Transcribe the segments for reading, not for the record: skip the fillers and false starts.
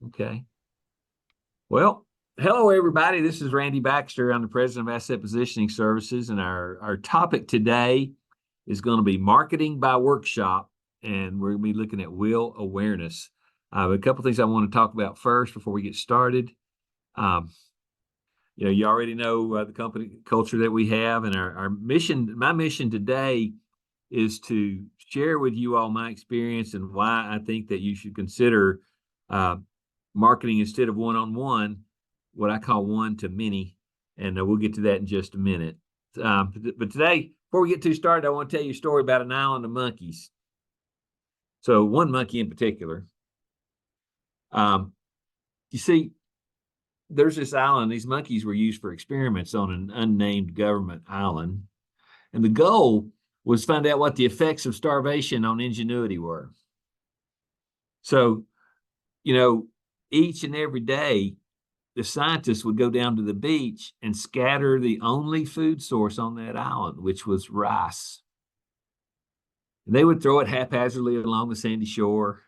Okay. Well, hello everybody. This is Randy Baxter. I'm the president of Asset Positioning Services, and our topic today is going to be marketing by workshop, and we're going to be looking at will awareness. A couple things I want to talk about first before we get started. Um, you already know the company culture that we have, and our mission. My mission today is to share with you all my experience and why I think that you should consider uh, marketing instead of one-on-one, what I call one to many, and we'll get to that in just a minute. But today, before we get too started, I want to tell you a story about an island of monkeys. So one monkey in particular. You see, there's this island. These monkeys were used for experiments on an unnamed government island, and the goal was to find out what the effects of starvation on ingenuity were. So, each and every day, the scientists would go down to the beach and scatter the only food source on that island, which was rice. And they would throw it haphazardly along the sandy shore.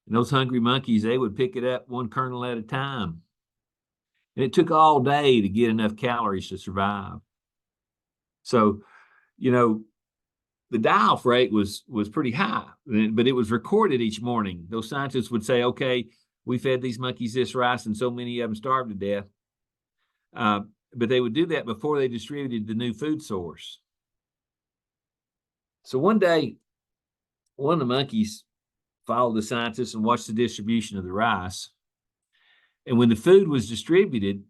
And those hungry monkeys, they would pick it up one kernel at a time. And it took all day to get enough calories to survive. So, the die-off rate was pretty high, but it was recorded each morning. Those scientists would say, okay, we fed these monkeys this rice and so many of them starved to death. But they would do that before they distributed the new food source. So one day, one of the monkeys followed the scientists and watched the distribution of the rice. And when the food was distributed,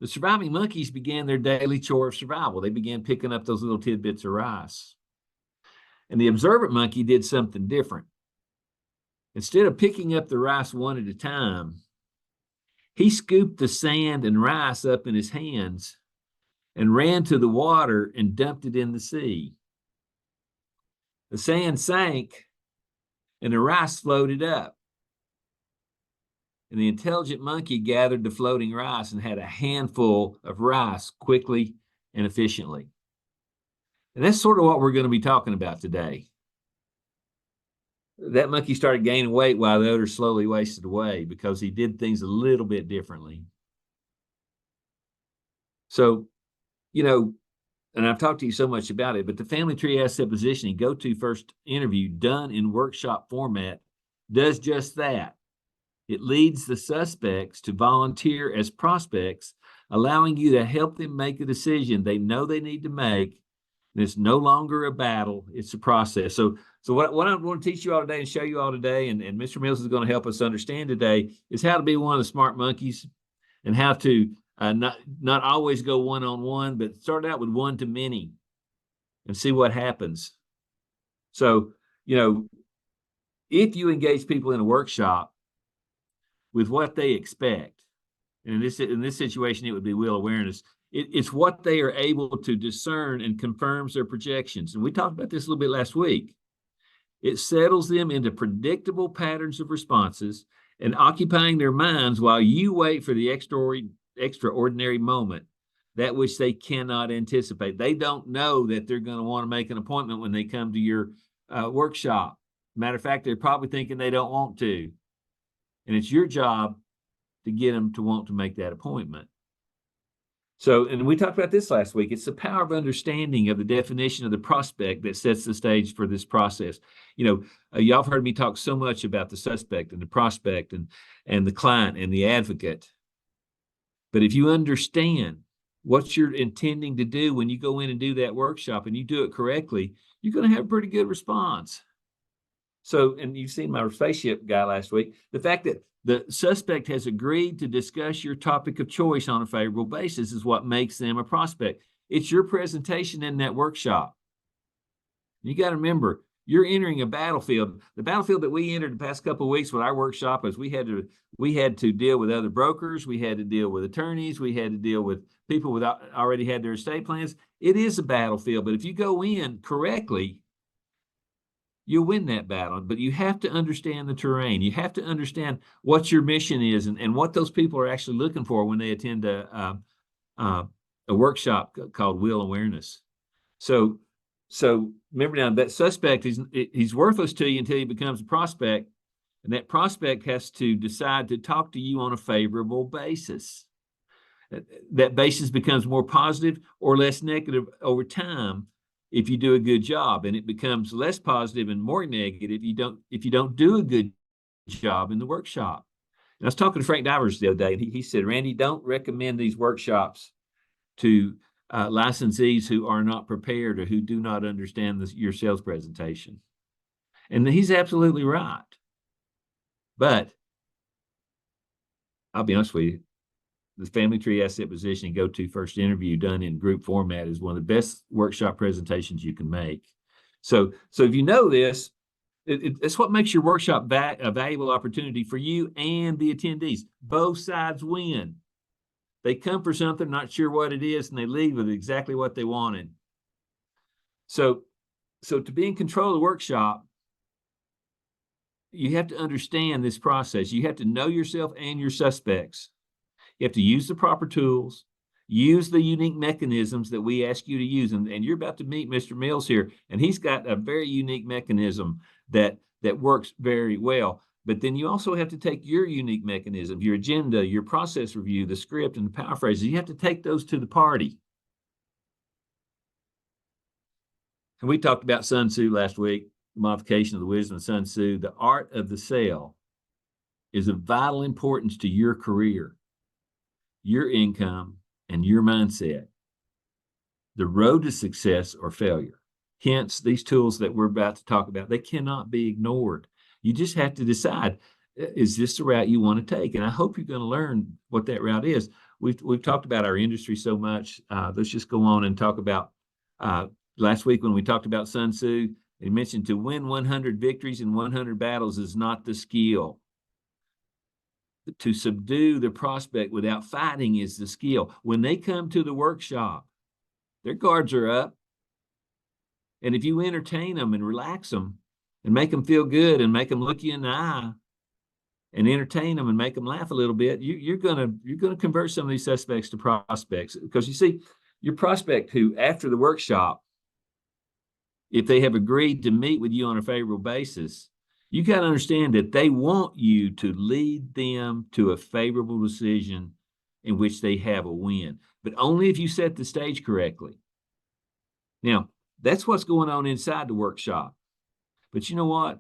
the surviving monkeys began their daily chore of survival. They began picking up those little tidbits of rice. And the observant monkey did something different. Instead of picking up the rice one at a time, he scooped the sand and rice up in his hands and ran to the water and dumped it in the sea. The sand sank and the rice floated up. And the intelligent monkey gathered the floating rice and had a handful of rice quickly and efficiently. And that's sort of what we're going to be talking about today. That monkey started gaining weight while the other slowly wasted away because he did things a little bit differently. So, and I've talked to you so much about it, but the Family Tree Asset Positioning Go-To First interview done in workshop format does just that. It leads the suspects to volunteer as prospects, allowing you to help them make a decision they know they need to make. And it's no longer a battle, it's a process. So what I want to teach you all today and show you all today, and Mr. Mills is going to help us understand today, is how to be one of the smart monkeys and how to not always go one-on-one, but start out with one to many and see what happens. So, if you engage people in a workshop with what they expect, and in this situation, it would be will awareness. It's what they are able to discern and confirms their projections. And we talked about this a little bit last week. It settles them into predictable patterns of responses and occupying their minds while you wait for the extraordinary moment, that which they cannot anticipate. They don't know that they're going to want to make an appointment when they come to your workshop. Matter of fact, they're probably thinking they don't want to. And it's your job to get them to want to make that appointment. So, and we talked about this last week, it's the power of understanding of the definition of the prospect that sets the stage for this process. Y'all have heard me talk so much about the suspect and the prospect and the client and the advocate. But if you understand what you're intending to do when you go in and do that workshop and you do it correctly, you're going to have a pretty good response. So, and you've seen my spaceship guy last week, the fact that the suspect has agreed to discuss your topic of choice on a favorable basis is what makes them a prospect. It's your presentation in that workshop. You got to remember, you're entering a battlefield. The battlefield that we entered the past couple of weeks with our workshop is we had to deal with other brokers, we had to deal with attorneys, we had to deal with people who already had their estate plans. It is a battlefield, but if you go in correctly, you'll win that battle. But you have to understand the terrain. You have to understand what your mission is and what those people are actually looking for when they attend a workshop called Will Awareness. So remember now, that suspect, he's worthless to you until he becomes a prospect. And that prospect has to decide to talk to you on a favorable basis. That basis becomes more positive or less negative over time if you do a good job, and it becomes less positive and more negative if you don't do a good job in the workshop. And I was talking to Frank Divers the other day, and he said, Randy, don't recommend these workshops to licensees who are not prepared or who do not understand your sales presentation. And he's absolutely right. But I'll be honest with you, the Family Tree Asset Positioning Go-To First Interview done in group format is one of the best workshop presentations you can make. So if you know this, it's what makes your workshop a valuable opportunity for you and the attendees. Both sides win. They come for something, not sure what it is, and they leave with exactly what they wanted. So to be in control of the workshop, you have to understand this process. You have to know yourself and your suspects. You have to use the proper tools, use the unique mechanisms that we ask you to use. And you're about to meet Mr. Mills here, and he's got a very unique mechanism that works very well. But then you also have to take your unique mechanism, your agenda, your process review, the script, and the power phrases. You have to take those to the party. And we talked about Sun Tzu last week, the modification of the wisdom of Sun Tzu. The art of the sale is of vital importance to your career, your income, and your mindset. The road to success or failure. Hence, these tools that we're about to talk about, they cannot be ignored. You just have to decide, is this the route you want to take? And I hope you're going to learn what that route is. We've talked about our industry so much. Let's just go on and talk about last week when we talked about Sun Tzu. He mentioned to win 100 victories in 100 battles is not the skill. To subdue the prospect without fighting is the skill. When they come to the workshop, their guards are up. And if you entertain them and relax them and make them feel good and make them look you in the eye and entertain them and make them laugh a little bit, you're gonna convert some of these suspects to prospects. Because you see, your prospect who, after the workshop, if they have agreed to meet with you on a favorable basis, you got to understand that they want you to lead them to a favorable decision in which they have a win, but only if you set the stage correctly. Now, that's what's going on inside the workshop. But you know what?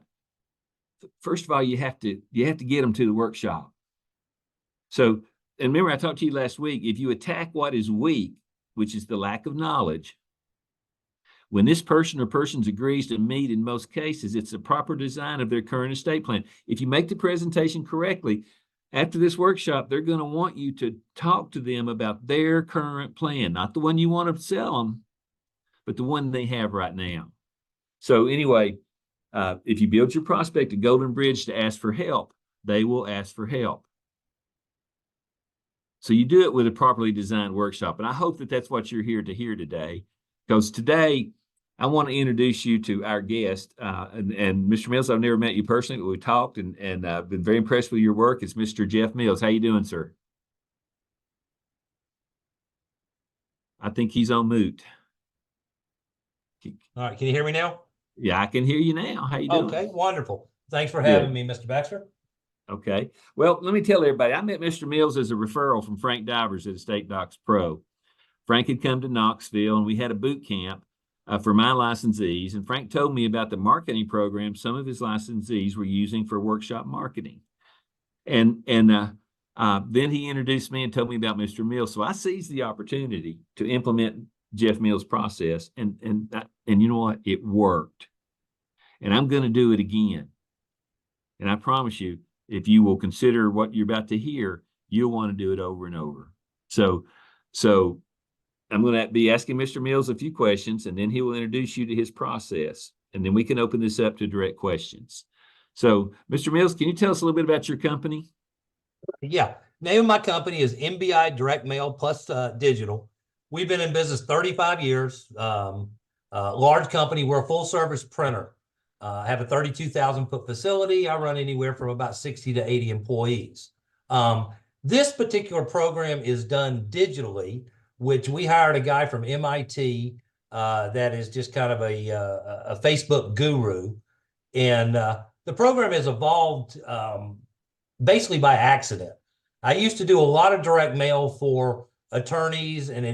First of all, you have to get them to the workshop. So, and remember, I talked to you last week, if you attack what is weak, which is the lack of knowledge, when this person or persons agrees to meet, in most cases, it's a proper design of their current estate plan. If you make the presentation correctly, after this workshop, they're going to want you to talk to them about their current plan, not the one you want to sell them, but the one they have right now. So anyway, if you build your prospect a golden bridge to ask for help, they will ask for help. So you do it with a properly designed workshop. And I hope that that's what you're here to hear today, because today I want to introduce you to our guest. And Mr. Mills, I've never met you personally, but we talked and I've been very impressed with your work. It's Mr. Jeff Mills. How you doing, sir? I think he's on mute. All right, can you hear me now? Yeah, I can hear you now. How you doing? Okay, wonderful. Thanks for having me, Mr. Baxter. Okay. Well, let me tell everybody, I met Mr. Mills as a referral from Frank Divers at Estate Docs Pro. Frank had come to Knoxville, and we had a boot camp for my licensees. And Frank told me about the marketing program some of his licensees were using for workshop marketing. And then he introduced me and told me about Mr. Mills. So I seized the opportunity to implement Jeff Mills' process. And you know what? It worked. And I'm going to do it again. And I promise you, if you will consider what you're about to hear, you'll want to do it over and over. So I'm going to be asking Mr. Mills a few questions, and then he will introduce you to his process. And then we can open this up to direct questions. So, Mr. Mills, can you tell us a little bit about your company? Yeah. Name of my company is MBI Direct Mail Plus Digital. We've been in business 35 years. Large company. We're a full service printer. I have a 32,000 foot facility. I run anywhere from about 60 to 80 employees. This particular program is done digitally, which we hired a guy from MIT that is just kind of a Facebook guru. And the program has evolved basically by accident. I used to do a lot of direct mail for attorneys and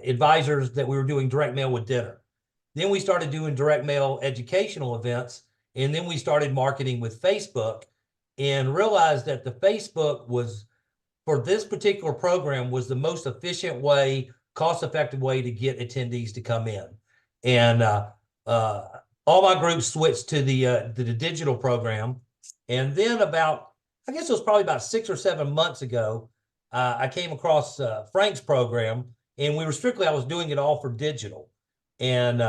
advisors that we were doing direct mail with dinner. Then we started doing direct mail educational events, and then we started marketing with Facebook and realized that the Facebook was, for this particular program, was the most efficient way, cost-effective way to get attendees to come in. And all my groups switched to the digital program. And then I guess it was probably about 6 or 7 months ago, I came across Frank's program, and I was doing it all for digital. And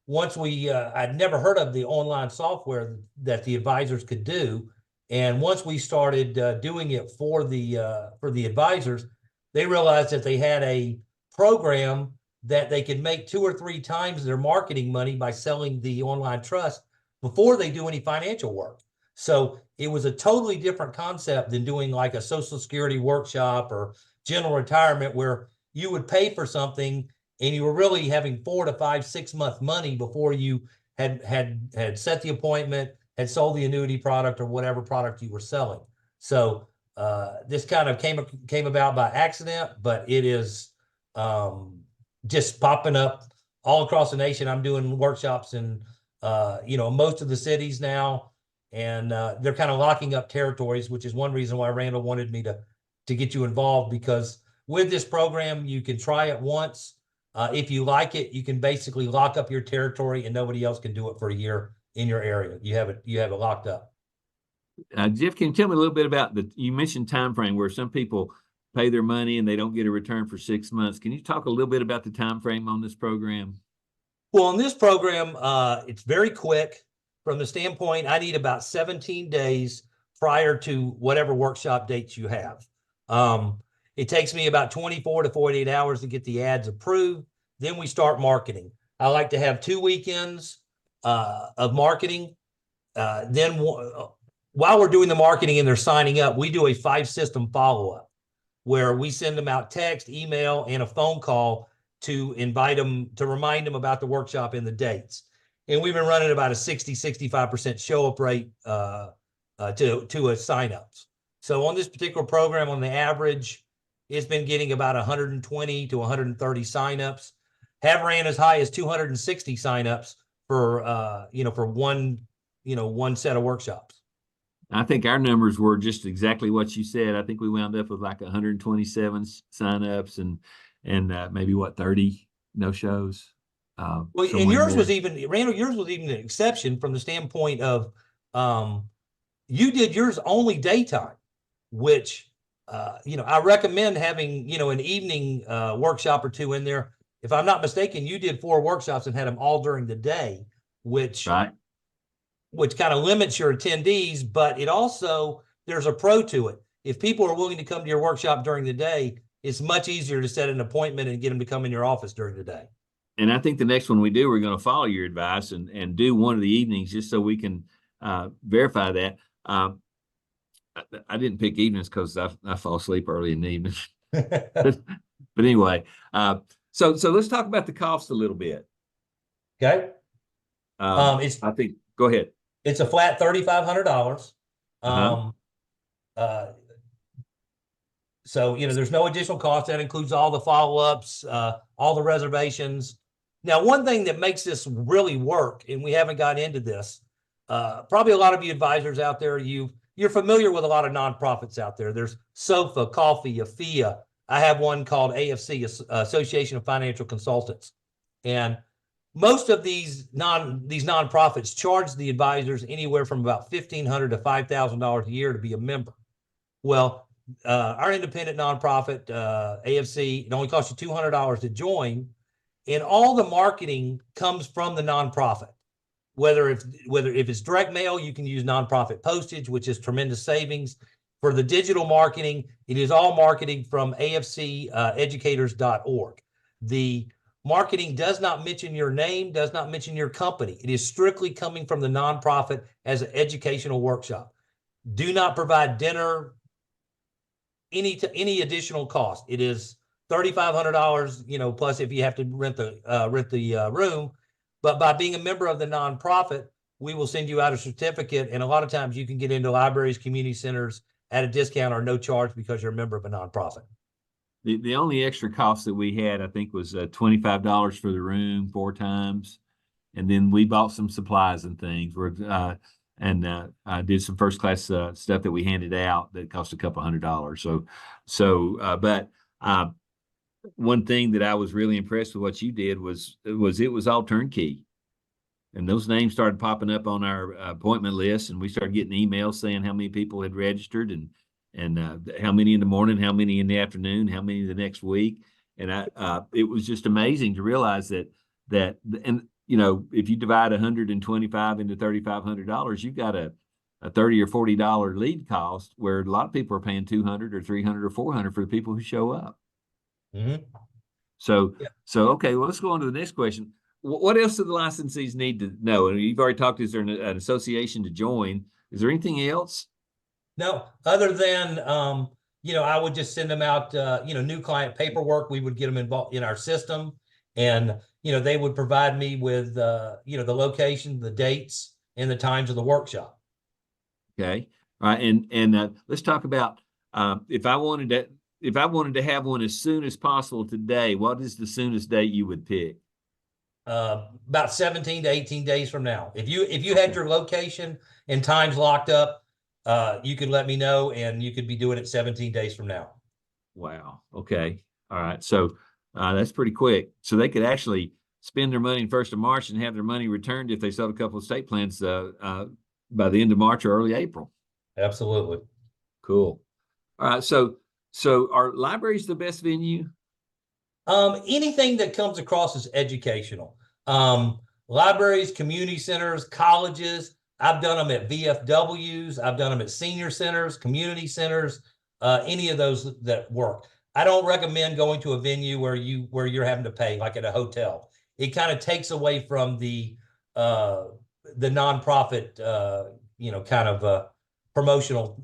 once I'd never heard of the online software that the advisors could do. And once we started doing it for the advisors, they realized that they had a program that they could make 2 or 3 times their marketing money by selling the online trust before they do any financial work. So it was a totally different concept than doing like a Social Security workshop or general retirement, where you would pay for something and you were really having 4 to 5, 6 month money before you had set the appointment, had sold the annuity product or whatever product you were selling. So this kind of came about by accident, but it is just popping up all across the nation. I'm doing workshops in most of the cities now, and they're kind of locking up territories, which is one reason why Randall wanted me to get you involved, because with this program, you can try it once. If you like it, you can basically lock up your territory and nobody else can do it for a year in your area. You have it locked up. Jeff, can you tell me a little bit about you mentioned time frame where some people pay their money and they don't get a return for 6 months. Can you talk a little bit about the time frame on this program? Well, on this program, it's very quick from the standpoint, I need about 17 days prior to whatever workshop dates you have. It takes me about 24 to 48 hours to get the ads approved. Then we start marketing. I like to have 2 weekends of marketing. Then while we're doing the marketing and they're signing up, we do a 5-system follow-up where we send them out text, email, and a phone call to invite them, to remind them about the workshop and the dates. And we've been running about a 60-65% show up rate to signups. So on this particular program, on the average, it's been getting about 120 to 130 signups. Have ran as high as 260 signups for one set of workshops. I think our numbers were just exactly what you said. I think we wound up with like 127 signups and maybe 30 no shows. Well, and yours was even, Randall, yours was even an exception from the standpoint of you did yours only daytime, which I recommend having an evening workshop or 2 in there. If I'm not mistaken, you did 4 workshops and had them all during the day, which kind of limits your attendees, but it also, there's a pro to it. If people are willing to come to your workshop during the day, it's much easier to set an appointment and get them to come in your office during the day. And I think the next one we do, we're going to follow your advice and do one of the evenings just so we can verify that. I didn't pick evenings because I fall asleep early in the evening. But anyway, so let's talk about the cost a little bit. Okay. Go ahead. It's a flat $3,500. So, there's no additional cost. That includes all the follow-ups, all the reservations. Now, one thing that makes this really work, and we haven't got into this, probably a lot of you advisors out there, you're familiar with a lot of nonprofits out there. There's SOFA, Coffee, AFIA. I have one called AFC, Association of Financial Consultants. And most of these nonprofits charge the advisors anywhere from about $1,500 to $5,000 a year to be a member. Well, our independent nonprofit, AFC, it only costs you $200 to join, and all the marketing comes from the nonprofit. Whether if it's direct mail, you can use nonprofit postage, which is tremendous savings. For the digital marketing, it is all marketing from afceducators.org. The marketing does not mention your name, does not mention your company. It is strictly coming from the nonprofit as an educational workshop. Do not provide dinner, any additional cost. It is $3,500, plus if you have to rent the room. But by being a member of the nonprofit, we will send you out a certificate. And a lot of times you can get into libraries, community centers at a discount or no charge because you're a member of a nonprofit. The only extra cost that we had, I think, was $25 for the room 4 times. And then we bought some supplies and things. I did some first class stuff that we handed out that cost a couple $100. But one thing that I was really impressed with what you did was it was all turnkey. And those names started popping up on our appointment list, and we started getting emails saying how many people had registered and how many in the morning, how many in the afternoon, how many the next week. And it was just amazing to realize that and you know, if you divide 125 into $3,500, you've got a $30 or $40 lead cost, where a lot of people are paying $200 or $300 or $400 for the people who show up. Mm-hmm. So okay, well, let's go on to the next question. What else do the licensees need to know? And you've already talked, is there an association to join? Is there anything else? No, other than, I would just send them out, new client paperwork. We would get them involved in our system, and, they would provide me with, the location, the dates, and the times of the workshop. Okay. All right. And let's talk about, if I wanted to have one as soon as possible today, what is the soonest date you would pick? About 17 to 18 days from now. If you had your location and times locked up, you could let me know, and you could be doing it 17 days from now. Wow. Okay. All right. So that's pretty quick. So they could actually spend their money in 1st of March and have their money returned if they sold a couple of estate plans by the end of March or early April. Absolutely. Cool. All right. So are libraries the best venue? Anything that comes across as educational. Libraries, community centers, colleges. I've done them at VFWs. I've done them at senior centers, community centers, any of those that work. I don't recommend going to a venue where you're having to pay, like at a hotel. It kind of takes away from the nonprofit, kind of promotional,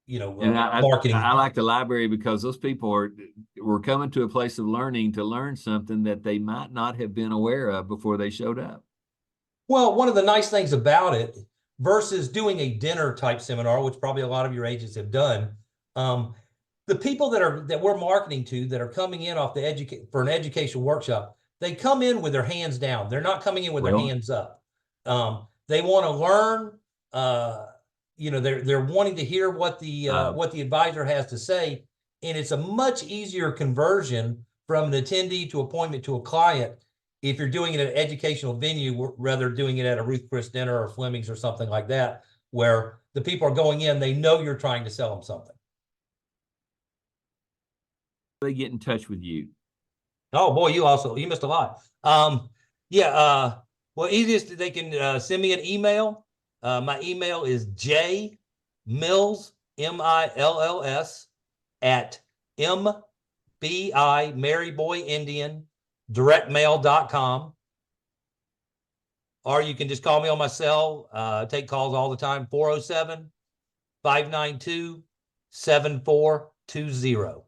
marketing. I like the library because those people were coming to a place of learning to learn something that they might not have been aware of before they showed up. Well, one of the nice things about it versus doing a dinner type seminar, which probably a lot of your agents have done, the people that we're marketing to that are coming in off for an education workshop, they come in with their hands down. They're not coming in with their hands up. They want to learn. They're wanting to hear what the advisor has to say, and it's a much easier conversion from an attendee to appointment to a client if you're doing it at an educational venue, rather doing it at a Ruth Chris dinner or Fleming's or something like that, where the people are going in, they know you're trying to sell them something. They get in touch with you. Oh boy, you missed a lot. Well, easiest, they can send me an email. My email is jmills, MILLS, at MBI, Mary Boy Indian, directmail.com. Or you can just call me on my cell. Take calls all the time, 407-592-7420.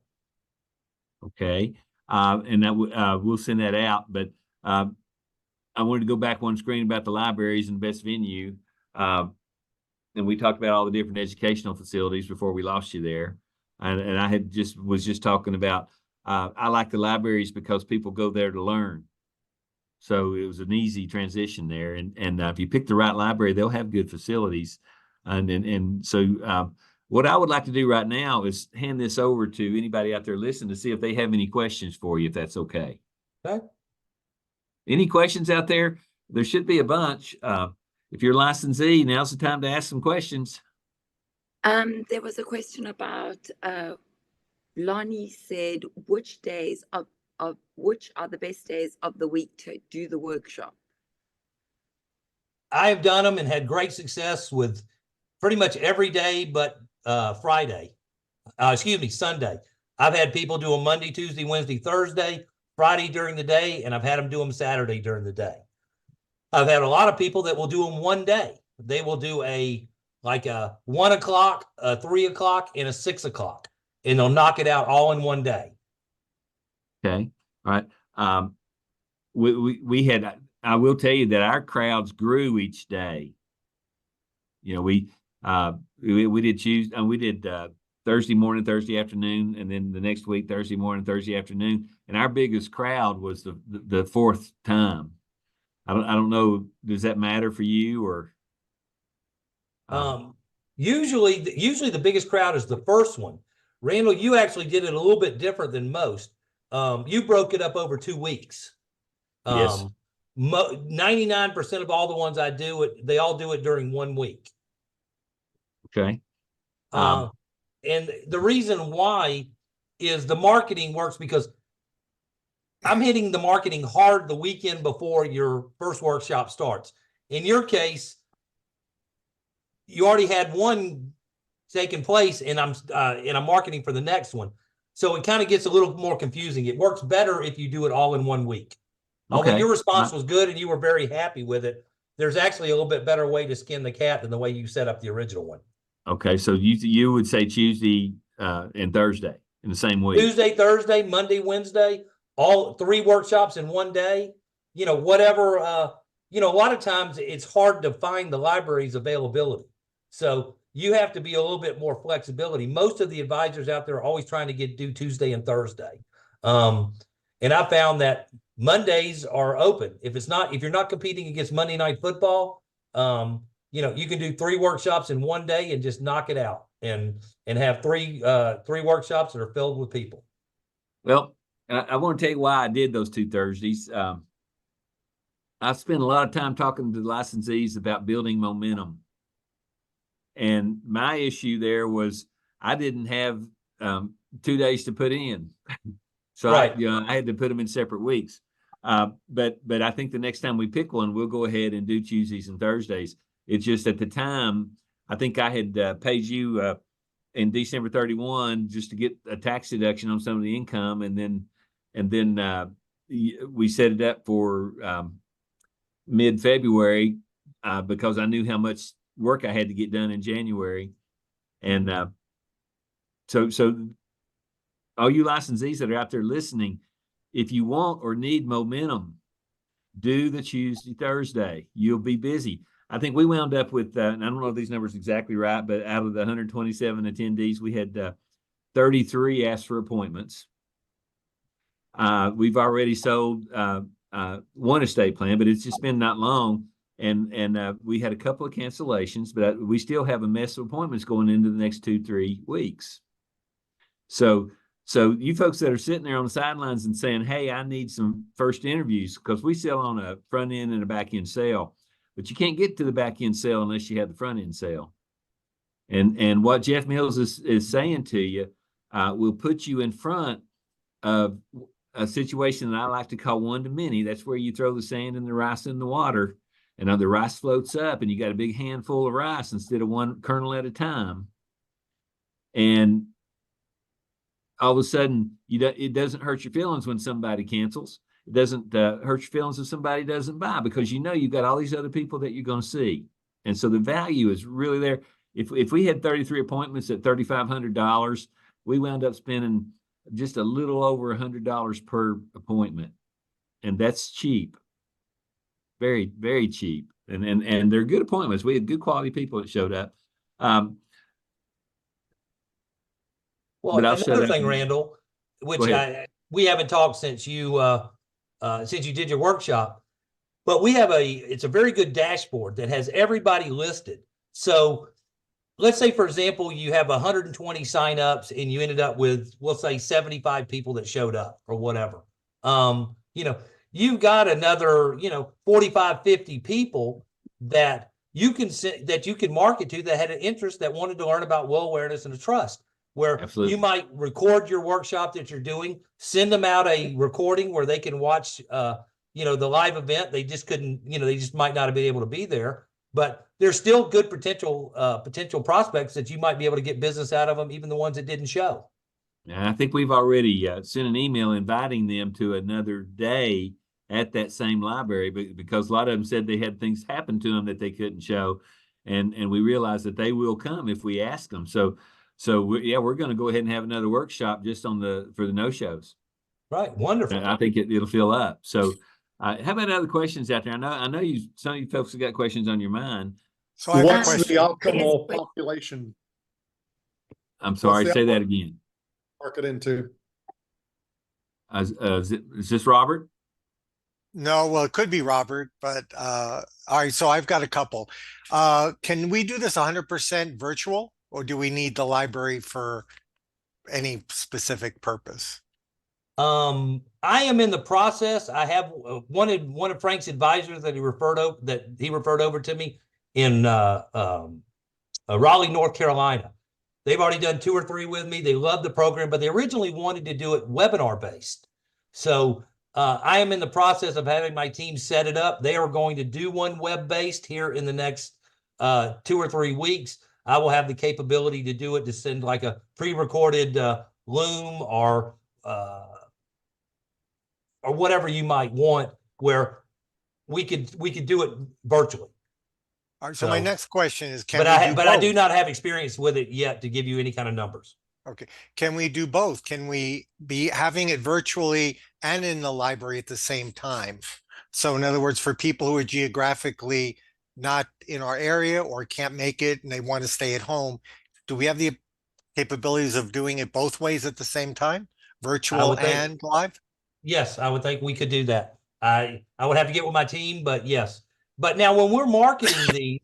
Okay. And that we'll send that out. But I wanted to go back one screen about the libraries and best venue. And we talked about all the different educational facilities before we lost you there. And I was just talking about, I like the libraries because people go there to learn. So it was an easy transition there. And if you pick the right library, they'll have good facilities. So what I would like to do right now is hand this over to anybody out there listening to see if they have any questions for you, if that's okay. Okay. Any questions out there? There should be a bunch. If you're a licensee, now's the time to ask some questions. There was a question about, Lonnie said, which are the best days of the week to do the workshop? I have done them and had great success with pretty much every day but Sunday. I've had people do them Monday, Tuesday, Wednesday, Thursday, Friday during the day, and I've had them do them Saturday during the day. I've had a lot of people that will do them one day. They will do a 1 o'clock, a 3 o'clock, and a 6 o'clock, and they'll knock it out all in one day. Okay. All right. We had I will tell you that our crowds grew each day. You know, we did Tuesday, we did Thursday morning, Thursday afternoon, and then the next week Thursday morning, Thursday afternoon, and our biggest crowd was the fourth time. I don't know. Does that matter for you or? Usually the biggest crowd is the first one. Randall, you actually did it a little bit different than most. You broke it up over 2 weeks. Yes. 99% of all the ones I do they all do it during 1 week. Okay. And the reason why is the marketing works because I'm hitting the marketing hard the weekend before your first workshop starts. In your case, you already had one taking place, and I'm marketing for the next one. So it kind of gets a little more confusing. It works better if you do it all in 1 week. Although Okay. your response was good and you were very happy with it, there's actually a little bit better way to skin the cat than the way you set up the original one. Okay, so you would say Tuesday and Thursday in the same week. Tuesday, Thursday, Monday, Wednesday, all 3 workshops in 1 day. You know, whatever. A lot of times it's hard to find the library's availability. So you have to be a little bit more flexibility. Most of the advisors out there are always trying to do Tuesday and Thursday. And I found that Mondays are open. If you're not competing against Monday Night Football, you can do 3 workshops in 1 day and just knock it out and have three workshops that are filled with people. Well, I want to tell you why I did those 2 Thursdays. I spent a lot of time talking to the licensees about building momentum. And my issue there was I didn't have 2 days to put in. So right. I had to put them in separate weeks. But I think the next time we pick one, we'll go ahead and do Tuesdays and Thursdays. It's just at the time, I think I had paid you in December 31 just to get a tax deduction on some of the income. And then we set it up for mid-February because I knew how much work I had to get done in January. And so all you licensees that are out there listening, if you want or need momentum, do the Tuesday, Thursday. You'll be busy. I think we wound up with, and I don't know if these numbers exactly right, but out of the 127 attendees, we had 33 asked for appointments. We've already sold one estate plan, but it's just been not long. And we had a couple of cancellations, but we still have a mess of appointments going into the next 2-3 weeks. So you folks that are sitting there on the sidelines and saying, hey, I need some first interviews, because we sell on a front end and a back end sale, but you can't get to the back end sale unless you have the front end sale. And what Jeff Mills is saying to you will put you in front of a situation that I like to call one to many. That's where you throw the sand and the rice in the water, and the rice floats up, and you got a big handful of rice instead of one kernel at a time. And all of a sudden, it doesn't hurt your feelings when somebody cancels. It doesn't hurt your feelings if somebody doesn't buy, because you've got all these other people that you're going to see. And so the value is really there. If we had 33 appointments at $3,500, we wound up spending just a little over $100 per appointment. And that's cheap. Very, very cheap. And they're good appointments. We had good quality people that showed up. Well, another thing, Randall, which we haven't talked since you did your workshop, but it's a very good dashboard that has everybody listed. So let's say, for example, you have 120 signups and you ended up with, we'll say 75 people that showed up or whatever. You've got another, 45, 50 people that you can market to that had an interest, that wanted to learn about will awareness and a trust, where Absolutely. You might record your workshop that you're doing, send them out a recording where they can watch, the live event. They just couldn't, they just might not have been able to be there, but there's still good potential prospects that you might be able to get business out of them, even the ones that didn't show. And I think we've already sent an email inviting them to another day at that same library, because a lot of them said they had things happen to them that they couldn't show. And we realized that they will come if we ask them. So we're going to go ahead and have another workshop just for the no-shows. Right. Wonderful. I think it'll fill up. So How about other questions out there? I know you, some of you folks have got questions on your mind. So I have a What's question. the Optimal Yes. population I'm sorry, the say that again. market into? Is this Robert? No, well, it could be Robert, but all right, so I've got a couple. Can we do this 100% virtual, or do we need the library for any specific purpose? I am in the process. I have one of Frank's advisors that he referred over to me in Raleigh, North Carolina. They've already done 2 or 3 with me. They love the program, but they originally wanted to do it webinar based. So I am in the process of having my team set it up. They are going to do one web based here in the next 2 or 3 weeks. I will have the capability to do it, to send like a pre-recorded Loom or whatever you might want, where we could do it virtually. All right, so my So- next question is, can But we do I do both? not have experience with it yet to give you any kind of numbers. Okay, can we do both? Can we be having it virtually and in the library at the same time? So in other words, for people who are geographically not in our area or can't make it and they want to stay at home, do we have the capabilities of doing it both ways at the same time, virtual would think- and live? Yes, I would think we could do that. I would have to get with my team, but yes. But now when we're marketing the,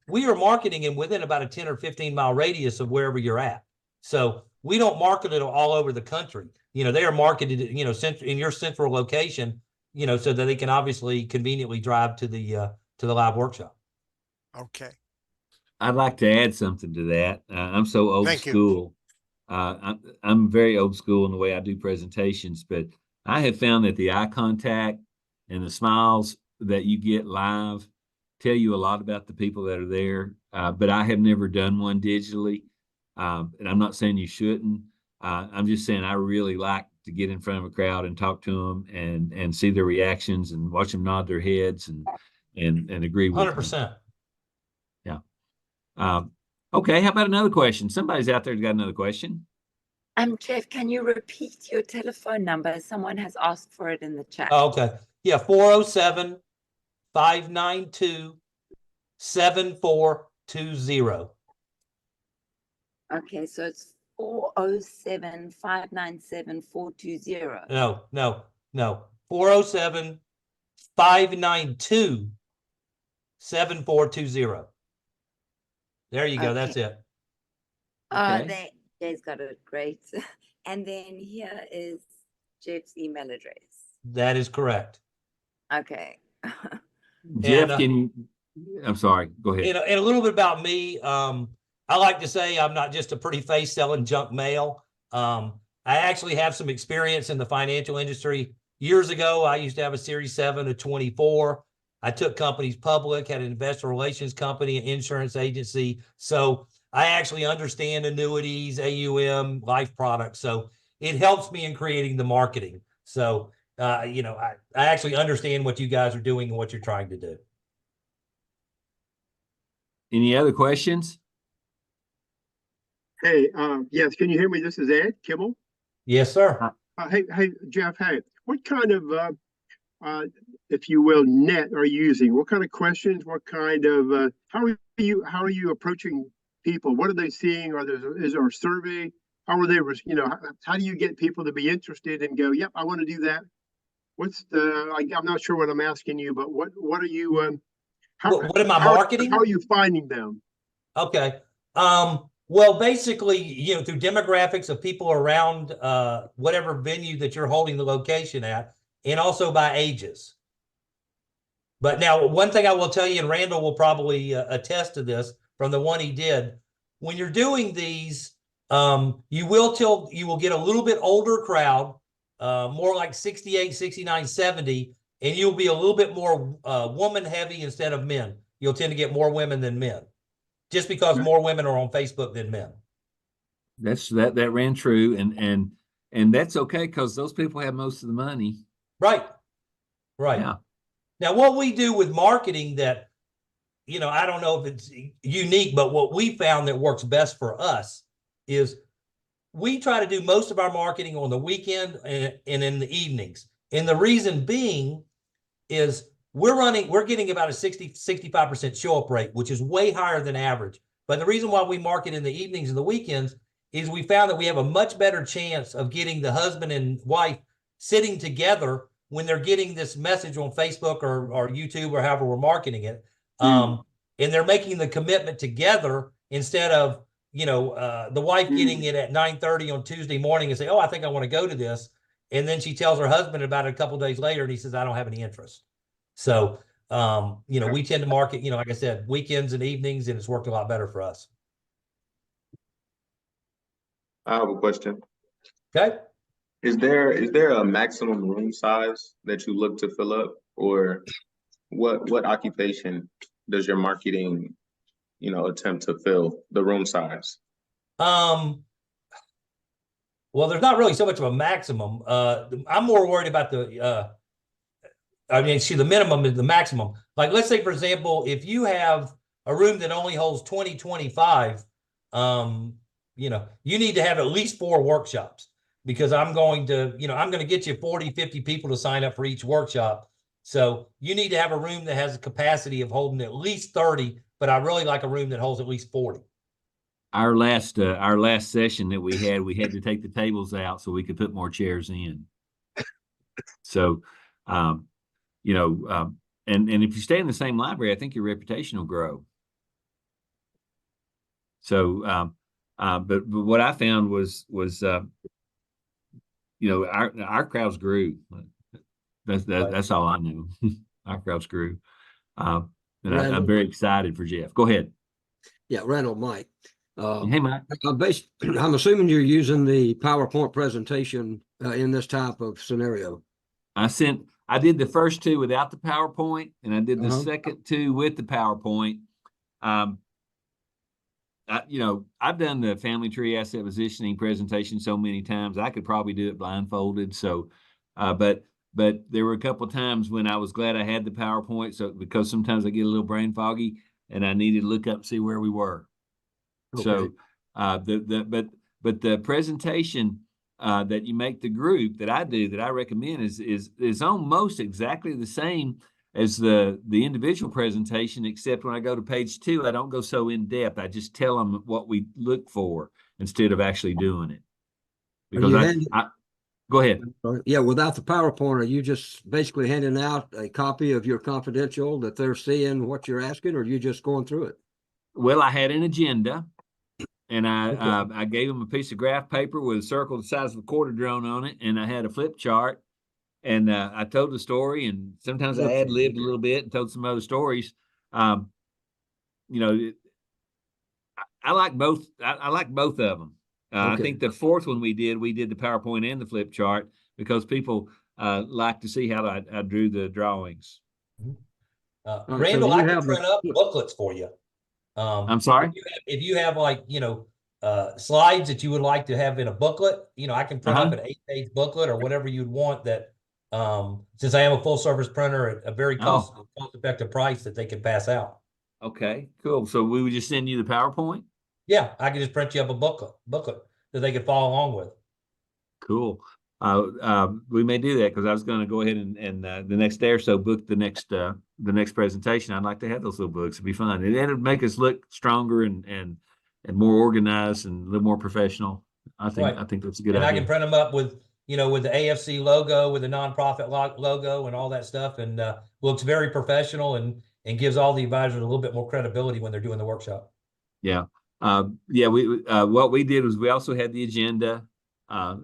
we are marketing in within about a 10 or 15 mile radius of wherever you're at. So we don't market it all over the country. You know, they are marketed, you know, in your central location, you know, so that they can obviously conveniently drive to the live workshop. Okay, I'd like to add something to that. I'm so old Thank you. school. I'm very old school in the way I do presentations, but I have found that the eye contact and the smiles that you get live tell you a lot about the people that are there. But I have never done one digitally. And I'm not saying you shouldn't. I'm just saying I really like to get in front of a crowd and talk to them and see their reactions and watch them nod their heads and agree with me. 100%. Okay, how about another question? Somebody's out there who's got another question. Jeff, can you repeat your telephone number? Someone has asked for it in the chat. Oh, okay. Yeah, 407-592-7420. Okay, so it's 407-597-420. No. 407-592-7420. There you go. That's it. Okay. Jay's got it. Great. And then here is Jeff's email address. That is correct. Okay. Jeff, And, can you, I'm sorry, go ahead. And a little bit about me. I like to say I'm not just a pretty face selling junk mail. I actually have some experience in the financial industry. Years ago, I used to have a Series 7 to 24. I took companies public, had an investor relations company, an insurance agency. So I actually understand annuities, AUM, life products. So it helps me in creating the marketing. So, you know, I actually understand what you guys are doing and what you're trying to do. Any other questions? Hey, yes, can you hear me? This is Ed Kibble. Yes, sir. Hey, Jeff, hey, what kind of, if you will, net are you using? What kind of questions? What kind of, how are you approaching people? What are they seeing? Is there a survey? How are they, how do you get people to be interested and go, yep, I want to do that? What's I'm not sure what I'm asking you, but what are you, What am I marketing? How are you finding them? Okay. Well, basically, you know, through demographics of people around whatever venue that you're holding the location at, and also by ages. But now, one thing I will tell you, and Randall will probably attest to this from the one he did, when you're doing these, you will get a little bit older crowd, more like 68, 69, 70, and you'll be a little bit more woman heavy instead of men. You'll tend to get more women than men, just because more women are on Facebook than men. That ran true, and that's okay because those people have most of the money. Right. Yeah. Now, what we do with marketing that, you know, I don't know if it's unique, but what we found that works best for us is we try to do most of our marketing on the weekend and in the evenings. And the reason being is we're getting about a 65% show up rate, which is way higher than average. But the reason why we market in the evenings and the weekends is we found that we have a much better chance of getting the husband and wife sitting together when they're getting this message on Facebook or YouTube or however we're marketing it. And they're making the commitment together instead of, the wife getting it at 9:30 on Tuesday morning and say, oh, I think I want to go to this. And then she tells her husband about it a couple of days later and he says, I don't have any interest. So, we tend to market, like I said, weekends and evenings, and it's worked a lot better for us. I have a question. Okay. Is there a maximum room size that you look to fill up, or what occupation does your marketing, attempt to fill the room size? Well, there's not really so much of a maximum. I'm more worried about the minimum is the maximum. Like, let's say, for example, if you have a room that only holds 20, 25, you need to have at least 4 workshops, because I'm going to get you 40, 50 people to sign up for each workshop. So you need to have a room that has a capacity of holding at least 30, but I really like a room that holds at least 40. Our last session that we had to take the tables out so we could put more chairs in. So, and if you stay in the same library, I think your reputation will grow. So, but what I found was our crowds grew. That's all I knew. Our crowds grew. And I'm very excited for Jeff. Go ahead. Yeah, Randall, Mike. Hey, Mike. I'm assuming you're using the PowerPoint presentation in this type of scenario. I did the first 2 without the PowerPoint, and I did the second 2 with the PowerPoint. I've done the family tree asset positioning presentation so many times, I could probably do it blindfolded. So, but there were a couple of times when I was glad I had the PowerPoint. So, because sometimes I get a little brain foggy and I needed to look up and see where we were. Okay. So, but the presentation that you make the group that I recommend is almost exactly the same as the individual presentation, except when I go to page 2, I don't go so in depth. I just tell them what we look for instead of actually doing it. Because go ahead. Yeah, without the PowerPoint, are you just basically handing out a copy of your confidential that they're seeing what you're asking, or are you just going through it? Well, I had an agenda. And I gave them a piece of graph paper with a circle the size of a quarter drone on it, and I had a flip chart, and I told the story, and sometimes I ad-libbed a little bit and told some other stories. I like both. I like both of them. I think the 4th one we did the PowerPoint and the flip chart because people like to see how I drew the drawings. Randall, I can print up booklets for you. I'm sorry? If you have slides that you would like to have in a booklet, I can print up an 8-page booklet or whatever you'd want that, since I am a full service printer at a very cost-effective price that they can pass out. Okay, cool. So we would just send you the PowerPoint? Yeah, I can just print you up a booklet that they could follow along with. Cool. We may do that because I was going to go ahead and the next day or so book the next presentation. I'd like to have those little books. It'd be fun. And it'd make us look stronger and more organized and a little more professional. I think that's a good idea. And I can print them up with the AFC logo, with the nonprofit logo and all that stuff, and looks very professional and gives all the advisors a little bit more credibility when they're doing the workshop. Yeah. What we did was we also had the agenda. Ours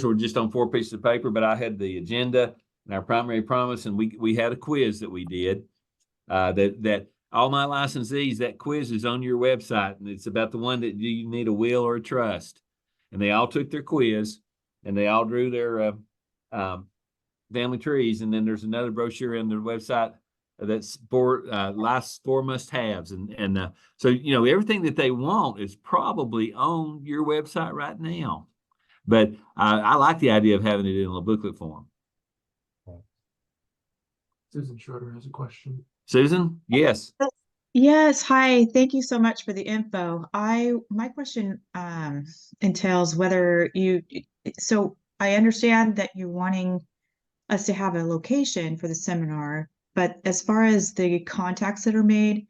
were just on 4 pieces of paper, but I had the agenda and our primary promise, and we had a quiz that we did. That all my licensees, that quiz is on your website, and it's about the one that do you need a will or a trust. And they all took their quiz, and they all drew their family trees. And then there's another brochure on their website that's for life's 4 must-haves, and so everything that they want is probably on your website right now. But I like the idea of having it in a booklet form. Susan Schroeder has a question. Susan, yes. Yes, hi. Thank you so much for the info. My question entails whether so I understand that you're wanting us to have a location for the seminar, but as far as the contacts that are made,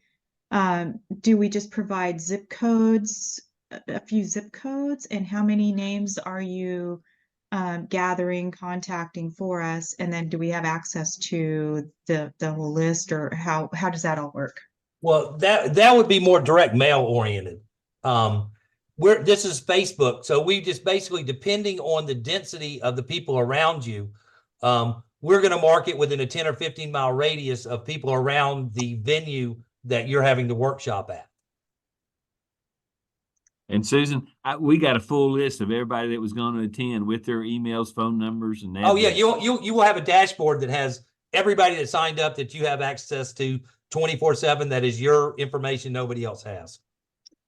do we just provide zip codes, a few zip codes, and how many names are you gathering, contacting for us? And then do we have access to the whole list, or how does that all work? Well, that would be more direct mail oriented. This is Facebook, so we just basically, depending on the density of the people around you, we're going to market within a 10 or 15 mile radius of people around the venue that you're having the workshop at. And Susan, we got a full list of everybody that was going to attend with their emails, phone numbers, and Oh yeah, addresses. you will have a dashboard that has everybody that signed up that you have access to 24/7. That is your information. Nobody else has.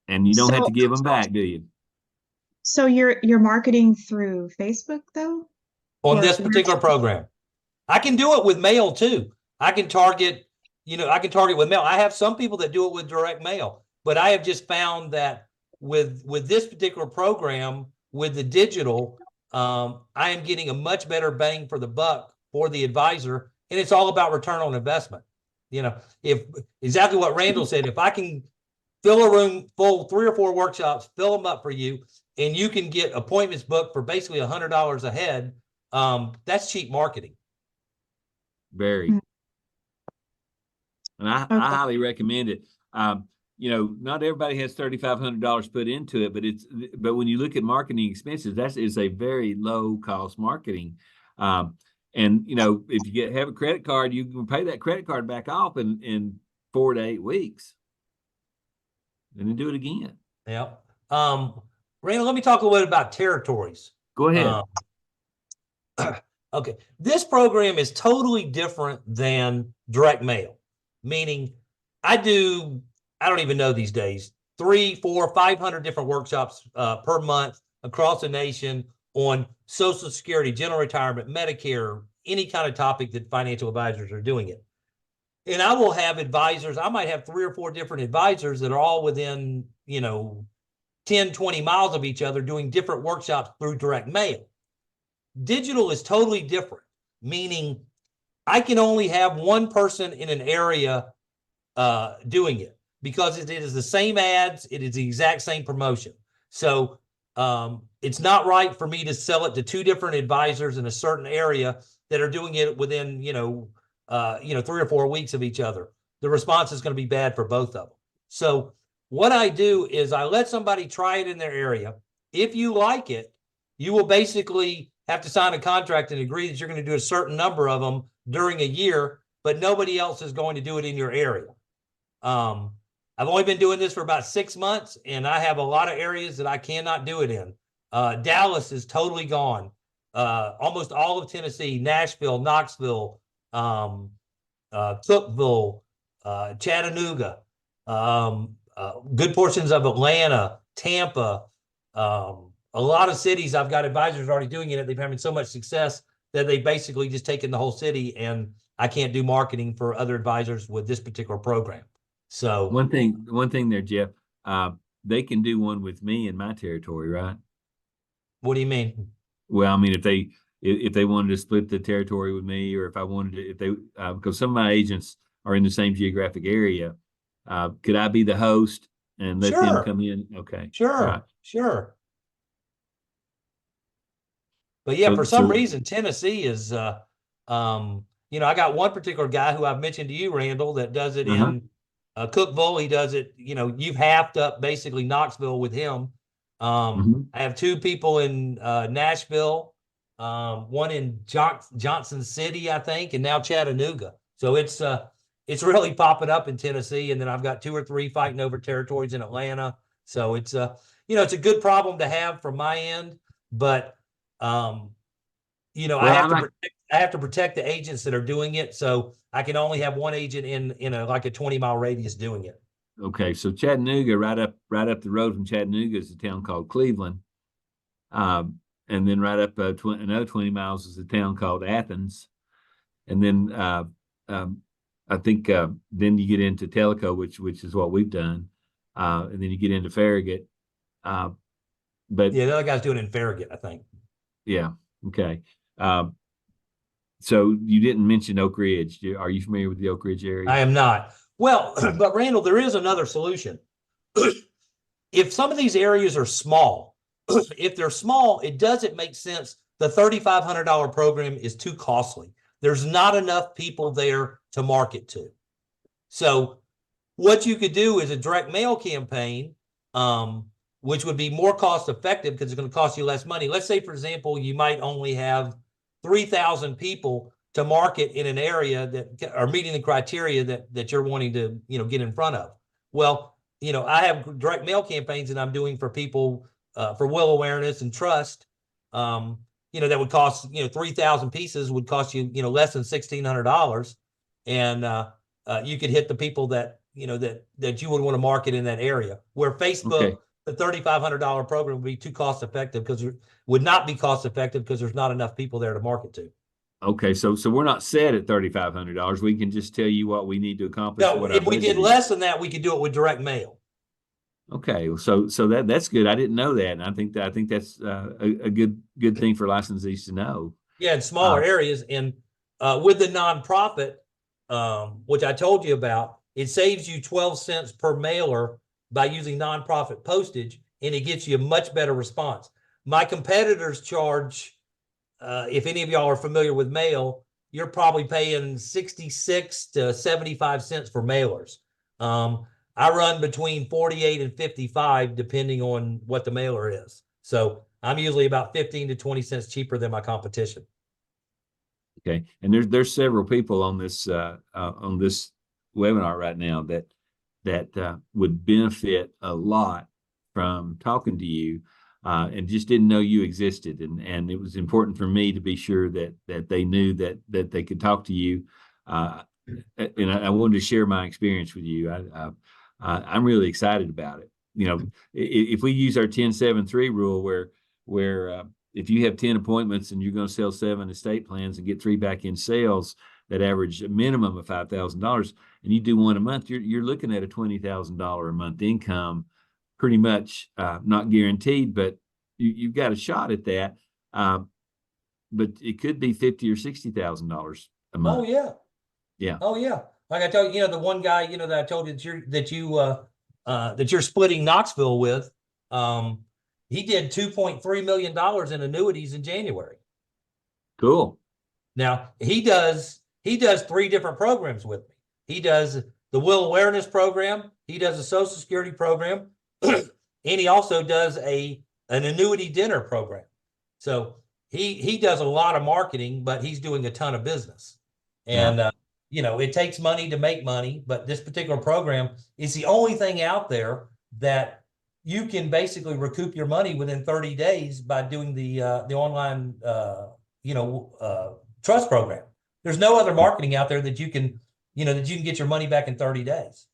And you don't have to So- give them back, do you? So you're marketing through Facebook though? On Or this where- particular program, I can do it with mail too. I can target with mail. I have some people that do it with direct mail, but I have just found that with this particular program, with the digital, I am getting a much better bang for the buck for the advisor, and it's all about return on investment. If exactly what Randall said, if I can fill a room full, 3 or 4 workshops, fill them up for you, and you can get appointments booked for basically $100 a head, that's cheap marketing. Very. Mm. And I Okay. highly recommend it. Not everybody has $3,500 put into it, but when you look at marketing expenses, that is a very low cost marketing. And if you have a credit card, you can pay that credit card back off in 4 to 8 weeks, and then do it again. Yeah. Randall, let me talk a little bit about territories. Go ahead. Okay. This program is totally different than direct mail, meaning I don't even know these days, 300, 400, 500 different workshops per month across the nation on Social Security, general retirement, Medicare, any kind of topic that financial advisors are doing it. And I will have advisors, I might have 3 or 4 different advisors that are all within, 10, 20 miles of each other doing different workshops through direct mail. Digital is totally different, meaning I can only have one person in an area doing it because it is the same ads. It is the exact same promotion. So it's not right for me to sell it to 2 different advisors in a certain area that are doing it within, 3 or 4 weeks of each other. The response is going to be bad for both of them. So what I do is I let somebody try it in their area. If you like it, you will basically have to sign a contract and agree that you're going to do a certain number of them during a year, but nobody else is going to do it in your area. I've only been doing this for about 6 months, and I have a lot of areas that I cannot do it in. Dallas is totally gone. Almost all of Tennessee, Nashville, Knoxville, Cookeville, Chattanooga, good portions of Atlanta, Tampa, a lot of cities. I've got advisors already doing it. They've having so much success that they basically just taken the whole city, and I can't do marketing for other advisors with this particular program. So One thing there, Jeff, they can do one with me in my territory, right? what do you mean? Well, I mean, if they wanted to split the territory with me, or if I wanted to, because some of my agents are in the same geographic area, could I be the host and let them Sure. come in? Okay. Sure, Right. sure. But yeah, So- for some so- reason, Tennessee is, I got one particular guy who I've mentioned to you, Randall, that does it Uh-huh. in Cookeville. He does it, you've halved up basically Knoxville with him. Mhm. I have 2 people in Nashville, one in Johnson City, I think, and now Chattanooga. So it's really popping up in Tennessee. And then I've got 2 or 3 fighting over territories in Atlanta. So it's it's a good problem to have from my end, but I have to protect the agents that are doing it. So I can only have one agent in a 20-mile radius doing it. Okay, so Chattanooga, right up the road from Chattanooga is a town called Cleveland. And then right up another 20 miles is a town called Athens. And then I think then you get into Tellico, which is what we've done. And then you get into Farragut. But Yeah, the other guy's doing it in Farragut, I think. yeah, Okay. So you didn't mention Oak Ridge. Are you familiar with the Oak Ridge area? I am not. Well, but Randall, there is another solution. If some of these areas are small, if they're small, it doesn't make sense. The $3,500 program is too costly. There's not enough people there to market to. So what you could do is a direct mail campaign, which would be more cost effective because it's going to cost you less money. Let's say, for example, you might only have 3,000 people to market in an area that are meeting the criteria that you're wanting to, get in front of. Well, I have direct mail campaigns that I'm doing for people for will awareness and trust. That would cost, 3,000 pieces would cost you, less than $1,600. And you could hit the people that, that you would want to market in that area. Where Facebook, the $3,500 program would be too cost effective because it would not be cost effective because there's not enough people there to market to. Okay, so we're not set at $3,500. We can just tell you what we need to accomplish. No, if we did less than that, we could do it with direct mail. Okay, so that's good. I didn't know that, and I think that's a good thing for licensees to know. Yeah, in smaller areas, and with the nonprofit, which I told you about, it saves you 12 cents per mailer by using nonprofit postage, and it gets you a much better response. My competitors charge, if any of y'all are familiar with mail, you're probably paying 66 to 75 cents for mailers. I run between 48 and 55, depending on what the mailer is. So I'm usually about 15 to 20 cents cheaper than my competition. Okay, and there's several people on this webinar right now that would benefit a lot from talking to you, and just didn't know you existed, and it was important for me to be sure that they knew that they could talk to you, and I wanted to share my experience with you. I'm really excited about it. If we use our 10-7-3 rule, where if you have 10 appointments and you're going to sell 7 estate plans and get 3 back in sales that average a minimum of $5,000, and you do one a month, you're looking at a $20,000 a month income, pretty much, not guaranteed, but you've got a shot at that. But it could be $50,000 or $60,000 a month. Oh yeah. Yeah. Oh yeah. Like I told you, the one guy, that I told you that you're splitting Knoxville with, he did $2.3 million in annuities in January. Cool. Now he does 3 different programs with me. He does the Will Awareness program. He does a Social Security program, and he also does an annuity dinner program. So he does a lot of marketing, but he's doing a ton of business. And it takes money to make money, but this particular program is the only thing out there that you can basically recoup your money within 30 days by doing the online, trust program. There's no other marketing out there that you can get your money back in 30 days.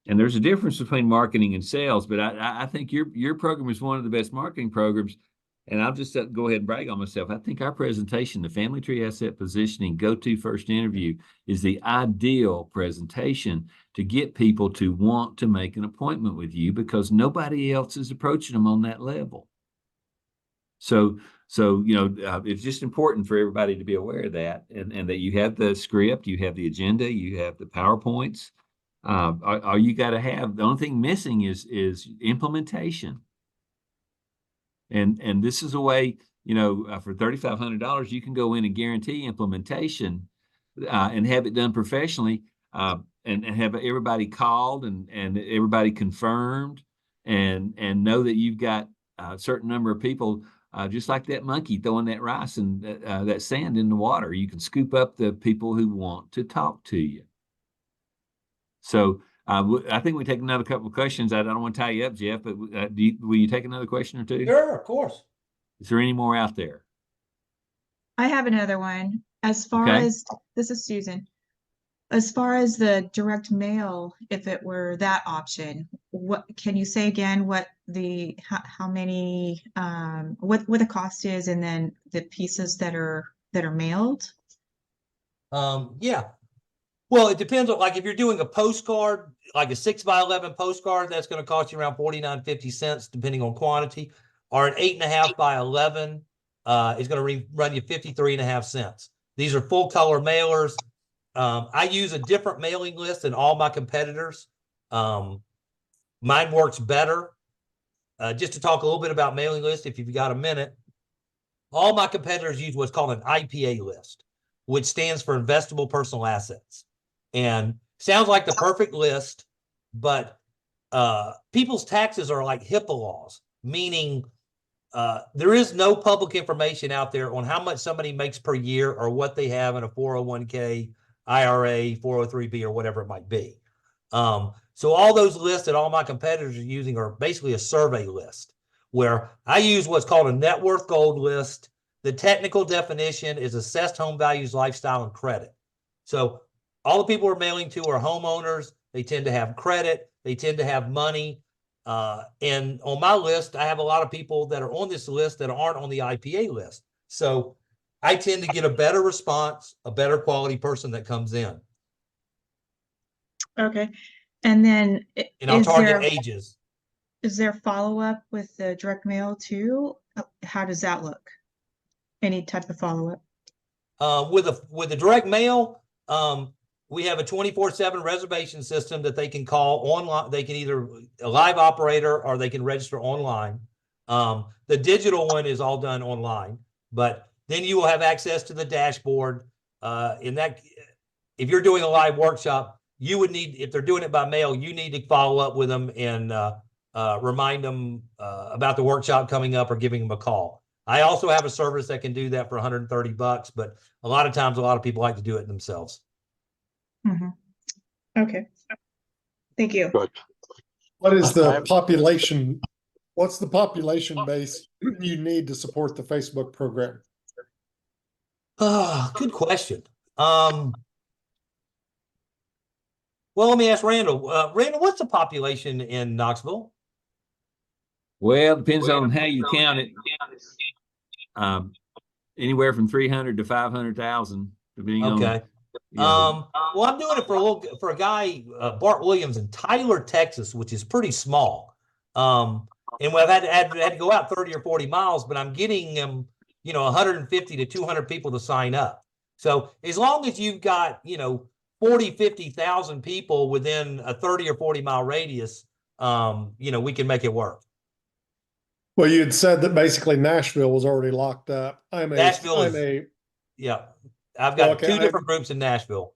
And there's a difference between marketing and sales, but I think your program is one of the best marketing programs. And I'll just go ahead and brag on myself. I think our presentation, the Family Tree Asset Positioning Go-To First Interview, is the ideal presentation to get people to want to make an appointment with you, because nobody else is approaching them on that level. So it's just important for everybody to be aware of that, and that you have the script, you have the agenda, you have the PowerPoints. All you got to have, the only thing missing is implementation. And this is a way, for $3,500, you can go in and guarantee implementation, and have it done professionally, and have everybody called and everybody confirmed, and know that you've got a certain number of people, just like that monkey throwing that rice and that sand in the water. You can scoop up the people who want to talk to you. So I think we take another couple of questions. I don't want to tie you up, Jeff, but will you take another question or two? Sure, of course. Is there any more out there? I have another one. As far as, this is Susan. As far as the direct mail, if it were that option, what can you say again, what how many, what the cost is, and then the pieces that are mailed? Yeah. Well, it depends on, like, if you're doing a postcard, like a 6x11 postcard, that's going to cost you around 49.50 cents, depending on quantity, or an 8.5 by 11 is going to run you 53.5 cents. These are full color mailers. I use a different mailing list than all my competitors. Mine works better. Just to talk a little bit about mailing list, if you've got a minute, all my competitors use what's called an IPA list, which stands for investable personal assets. And sounds like the perfect list, but people's taxes are like HIPAA laws, meaning there is no public information out there on how much somebody makes per year or what they have in a 401k, IRA, 403b, or whatever it might be. So all those lists that all my competitors are using are basically a survey list, where I use what's called a net worth gold list. The technical definition is assessed home values, lifestyle, and credit. So all the people we're mailing to are homeowners. They tend to have credit. They tend to have money. And on my list, I have a lot of people that are on this list that aren't on the IPA list. So I tend to get a better response, a better quality person that comes in. Okay. And then And I'll target ages. is there follow-up with the direct mail too? How does that look? Any type of follow-up? With the direct mail, we have a 24/7 reservation system that they can call online. They can either a live operator or they can register online. The digital one is all done online, but then you will have access to the dashboard. If you're doing a live workshop, you would need, if they're doing it by mail, you need to follow up with them and remind them about the workshop coming up or giving them a call. I also have a service that can do that for $130, but a lot of times, a lot of people like to do it themselves. Mm-hmm. Okay. Thank you. What is the population? What's the population base you need to support the Facebook program? Good question. Well, let me ask Randall. Randall, what's the population in Knoxville? Well, depends on how you count it. Anywhere from 300 to 500,000, depending on. Okay. Well, I'm doing it for a guy, Bart Williams in Tyler, Texas, which is pretty small. And I've had to go out 30 or 40 miles, but I'm getting them, 150 to 200 people to sign up. So as long as you've got, 40, 50,000 people within a 30 or 40 mile radius, we can make it work. Well, you had said that basically Nashville was already locked up. Yeah, I've got two different groups in Nashville.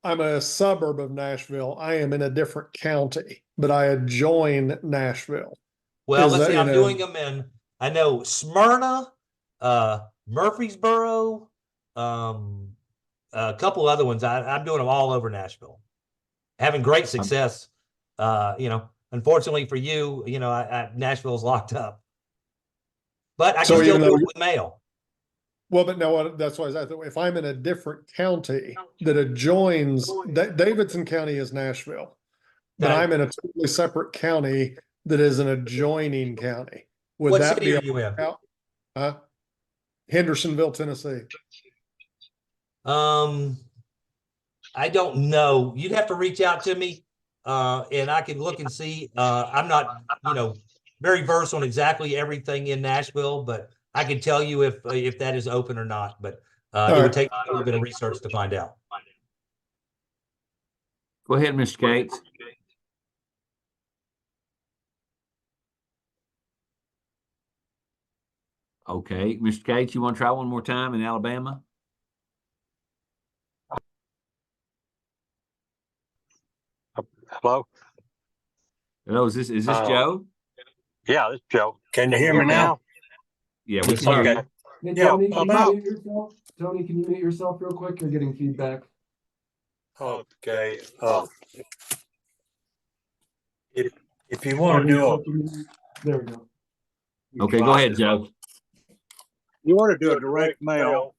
I'm a suburb of Nashville. I am in a different county, but I adjoin Nashville. Well, let's see. I'm doing them in, I know Smyrna, Murfreesboro, a couple other ones. I'm doing them all over Nashville, having great success. Unfortunately for you, Nashville's locked up, but I can still do it with mail. Well, but no, that's why I thought if I'm in a different county that adjoins, Davidson County is Nashville, but I'm in a totally separate county that is an adjoining county. Would what that city be are you in? Hendersonville, Tennessee. I don't know. You'd have to reach out to me, and I can look and see. I'm not, very versed on exactly everything in Nashville, but I can tell you if that is open or not. But it would take a little bit of research to find out. Go ahead, Mr. Gates. Okay, Mr. Gates, you want to try one more time in Alabama? Hello? Hello, is this Joe? Yeah, this is Joe. Can you hear me now? Yeah, we can hear you. Hey, Yeah, Tony, can about- you mute yourself? Tony, can you mute yourself real quick? You're getting feedback. Okay. If you want to do a, There we go. Okay, go ahead, Joe. you want to do a direct mail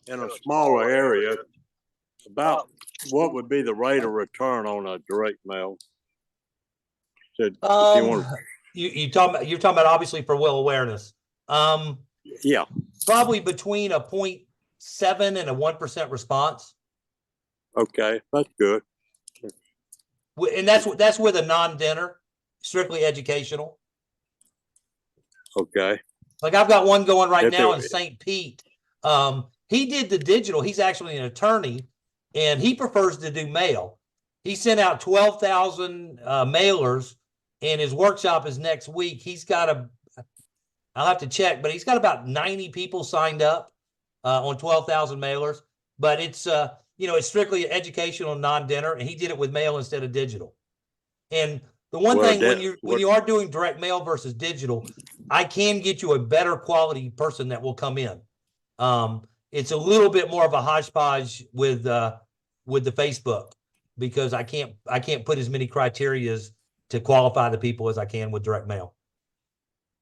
in a smaller area, about what would be the rate of return on a direct mail? If you want, You're talking about obviously for well awareness. yeah, Probably between a 0.7 and a 1% response. okay, that's good. And that's with a non-dinner, strictly educational. Okay. Like I've got one going right If now there- in St. Pete. He did the digital. He's actually an attorney and he prefers to do mail. He sent out 12,000 mailers and his workshop is next week. He's got I'll have to check, but he's got about 90 people signed up on 12,000 mailers. But it's, it's strictly educational, non-dinner, and he did it with mail instead of digital. And the one Well, thing that- when you are doing direct mail versus digital, I can get you a better quality person that will come in. It's a little bit more of a hodgepodge with the Facebook because I can't put as many criterias to qualify the people as I can with direct mail.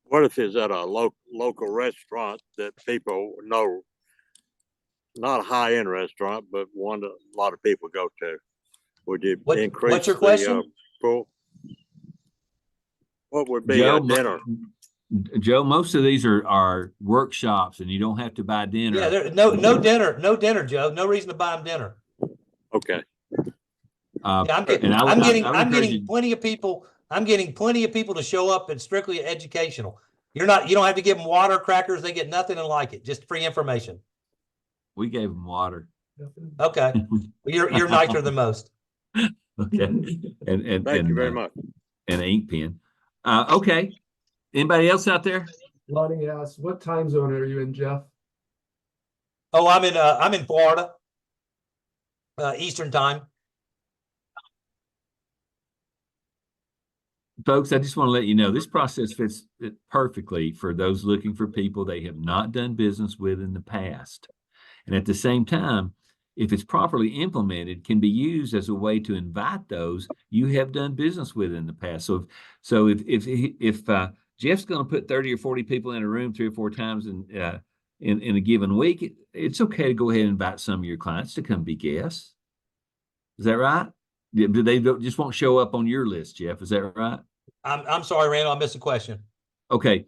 What if it's at a local restaurant that people know, not a high-end restaurant, but one that a lot of people go to? Would you increase what's your the, question? pool? What would be Joe, a dinner? Joe, most of these are workshops and you don't have to buy dinner. Yeah, there no dinner, Joe. No reason to buy them dinner. Okay. Uh, Yeah, and I would- I'm I would getting encourage you- plenty of people. I'm getting plenty of people to show up and strictly educational. You don't have to give them water, crackers. They get nothing and like it. Just free information. We gave them water. Okay. You're nicer than most. Okay. And Thank you very much. And an ink pen. Okay. Anybody else out there? Lonnie asks, what time zone are you in, Jeff? Oh, I'm in Florida. Eastern time. Folks, I just want to let you know this process fits it perfectly for those looking for people they have not done business with in the past. And at the same time, if it's properly implemented, can be used as a way to invite those you have done business with in the past. So if Jeff's going to put 30 or 40 people in a room 3 or 4 times in a given week, it's okay to go ahead and invite some of your clients to come be guests. Is that right? Do they just won't show up on your list, Jeff? Is that right? I'm sorry, Randall. I missed the question. Okay.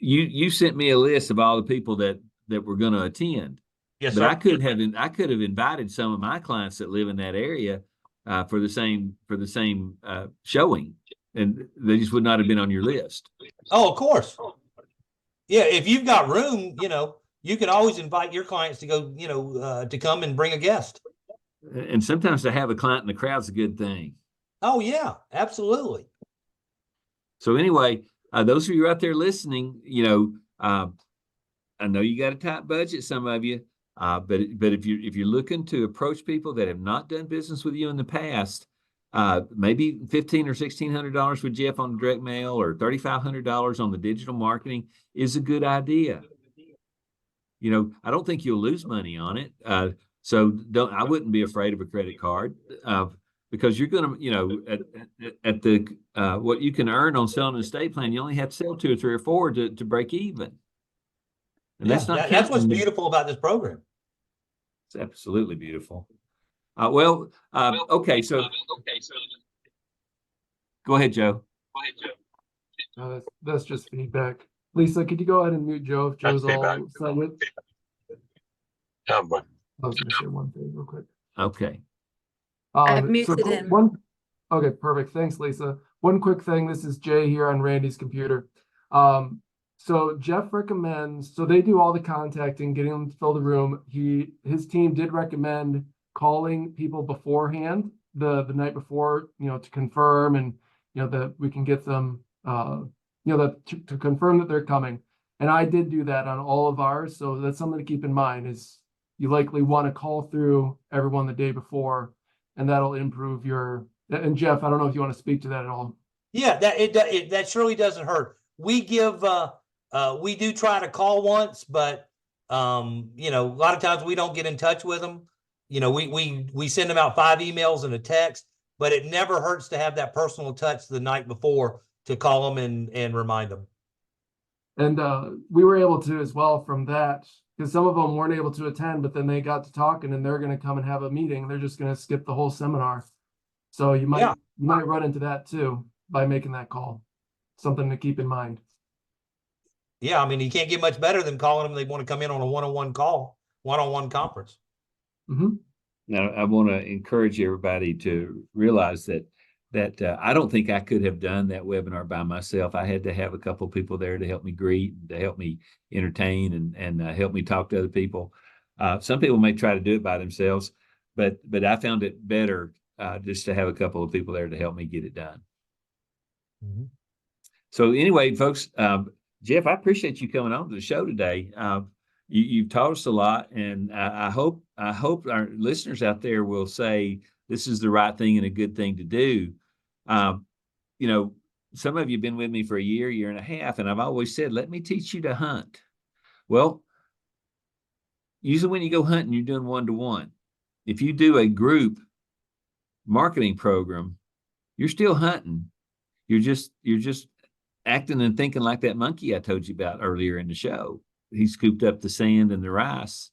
You sent me a list of all the people that were going to attend. Yes, But sir. I could have invited some of my clients that live in that area for the same showing, and they just would not have been on your list. Oh, of course. Yeah, if you've got room, you can always invite your clients to go, to come and bring a guest. And sometimes to have a client in the crowd's a good thing. Oh yeah, absolutely. So anyway, those of you out there listening, I know you got a tight budget, some of you, but if you're looking to approach people that have not done business with you in the past, maybe $1,500 or $1,600 with Jeff on direct mail or $3,500 on the digital marketing is a good idea. I don't think you'll lose money on it. So I wouldn't be afraid of a credit card because you're going to, at the what you can earn on selling an estate plan, you only have to sell 2 or 3 or 4 to break even. And that's not that's what's counting- beautiful about this program. It's absolutely beautiful. Okay, so go ahead, Joe. That's just feedback. Lisa, could you go ahead and mute Joe if Joe's all set with? I was gonna say one thing real quick. Okay. I've So muted him. Okay, perfect. Thanks, Lisa. One quick thing. This is Jay here on Randy's computer. So Jeff recommends, so they do all the contacting, getting them to fill the room. His team did recommend calling people beforehand, the night before, to confirm and, that we can get them, to confirm that they're coming. And I did do that on all of ours. So that's something to keep in mind is you likely want to call through everyone the day before, and that'll improve and Jeff, I don't know if you want to speak to that at all. Yeah, that surely doesn't hurt. We give we do try to call once, but a lot of times we don't get in touch with them. We send them out 5 emails and a text, but it never hurts to have that personal touch the night before to call them and remind them. And we were able to as well from that, because some of them weren't able to attend, but then they got to talking and they're going to come and have a meeting. They're just going to skip the whole seminar. So you might run into that too by making that call. Something to keep in mind. Yeah, I mean, you can't get much better than calling them. They want to come in on a one-on-one call, one-on-one conference. Mm-hmm. Now, I want to encourage everybody to realize that that I don't think I could have done that webinar by myself. I had to have a couple of people there to help me greet, to help me entertain, and help me talk to other people. Some people may try to do it by themselves, but I found it better just to have a couple of people there to help me get it done. Mm-hmm. So anyway, folks, Jeff, I appreciate you coming on to the show today. You've taught us a lot, and I hope our listeners out there will say this is the right thing and a good thing to do. You know, some of you have been with me for a year and a half, and I've always said, let me teach you to hunt. Well, usually when you go hunting, you're doing one-to-one. If you do a group marketing program, you're still hunting. You're just acting and thinking like that monkey I told you about earlier in the show. He scooped up the sand and the rice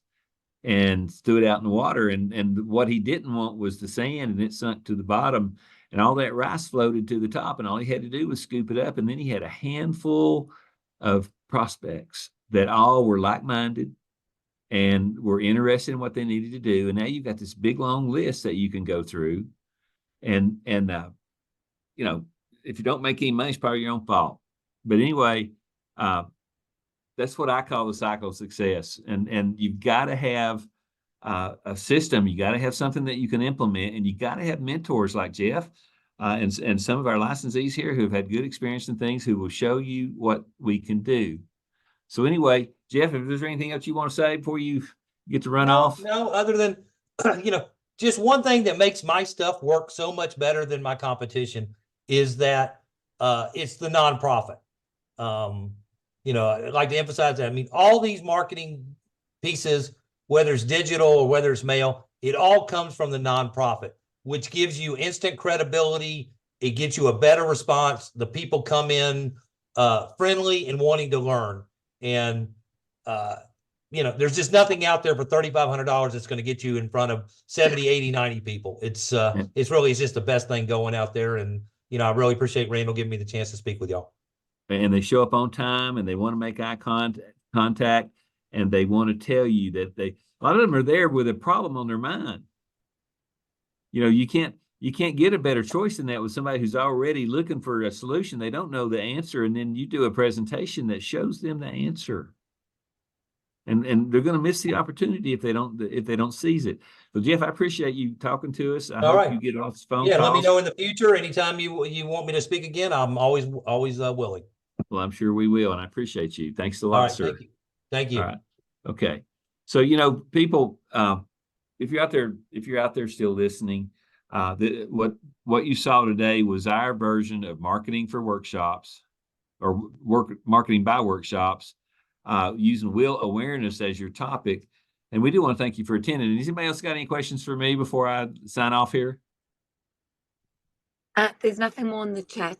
and threw it out in the water. And what he didn't want was the sand, and it sunk to the bottom, and all that rice floated to the top, and all he had to do was scoop it up. And then he had a handful of prospects that all were like-minded and were interested in what they needed to do. And now you've got this big, long list that you can go through. And you know, if you don't make any money, it's probably your own fault. But anyway, that's what I call the cycle of success. And you've got to have a system. You got to have something that you can implement, and you got to have mentors like Jeff and some of our licensees here who have had good experience in things, who will show you what we can do. So anyway, Jeff, if there's anything else you want to say before you get to run off? No, other than, you know, just one thing that makes my stuff work so much better than my competition is that it's the nonprofit. You know, I'd like to emphasize that. I mean, all these marketing pieces, whether it's digital or whether it's mail, it all comes from the nonprofit, which gives you instant credibility. It gets you a better response. The people come in friendly and wanting to learn. And, you know, there's just nothing out there for $3,500 that's going to get you in front of 70, 80, 90 people. It's just the best thing going out there. And, you know, I really appreciate Randall giving me the chance to speak with y'all. And they show up on time, and they want to make eye contact, and they want to tell you that a lot of them are there with a problem on their mind. You know, you can't get a better choice than that with somebody who's already looking for a solution. They don't know the answer, and then you do a presentation that shows them the answer. And they're going to miss the opportunity if they don't seize it. So Jeff, I appreciate you talking to us. I hope you get off this phone Yeah, calls. let me know in the future. Anytime you want me to speak again, I'm always willing. Well, I'm sure we will, and I appreciate you. Thanks a lot, All right, sir. Thank you. All right. Okay. So, you know, people, if you're out there still listening, what you saw today was our version of marketing for workshops, or marketing by workshops, using will awareness as your topic. And we do want to thank you for attending. Has anybody else got any questions for me before I sign off here? There's nothing more in the chat.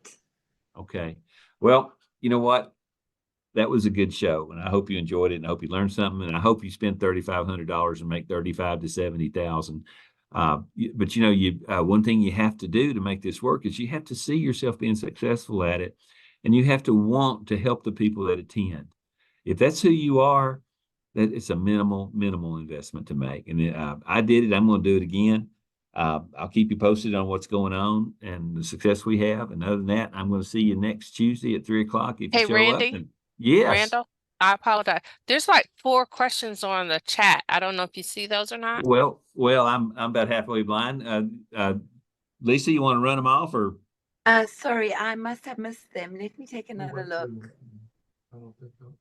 Okay. Well, you know what? That was a good show, and I hope you enjoyed it, and I hope you learned something, and I hope you spend $3,500 and make $35,000 to $70,000. But you know, one thing you have to do to make this work is you have to see yourself being successful at it, and you have to want to help the people that attend. If that's who you are, that it's a minimal investment to make. And I did it. I'm going to do it again. I'll keep you posted on what's going on and the success we have. And other than that, I'm going to see you next Tuesday at 3:00 if you show Randy? up. And, yes. Randall, I apologize. There's like 4 questions on the chat. I don't know if you see those or not. Well, I'm about halfway blind. Lisa, you want to run them off, or? Sorry, I must have missed them. Let me take another look. I don't think so.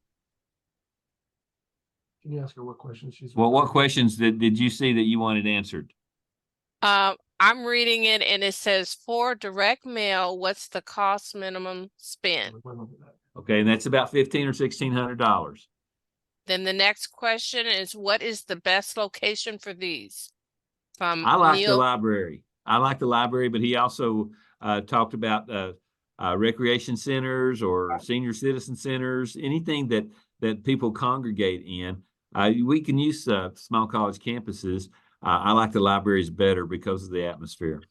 Can you ask her what questions she's? Well, what questions did you see that you wanted answered? I'm reading it, and it says, for direct mail, what's the cost minimum spend? Okay, and that's about $1,500 or $1,600. Then the next question is, what is the best location for these? I like the library. But he also talked about recreation centers or senior citizen centers, anything that people congregate in. We can use small college campuses. I like the libraries better because of the atmosphere.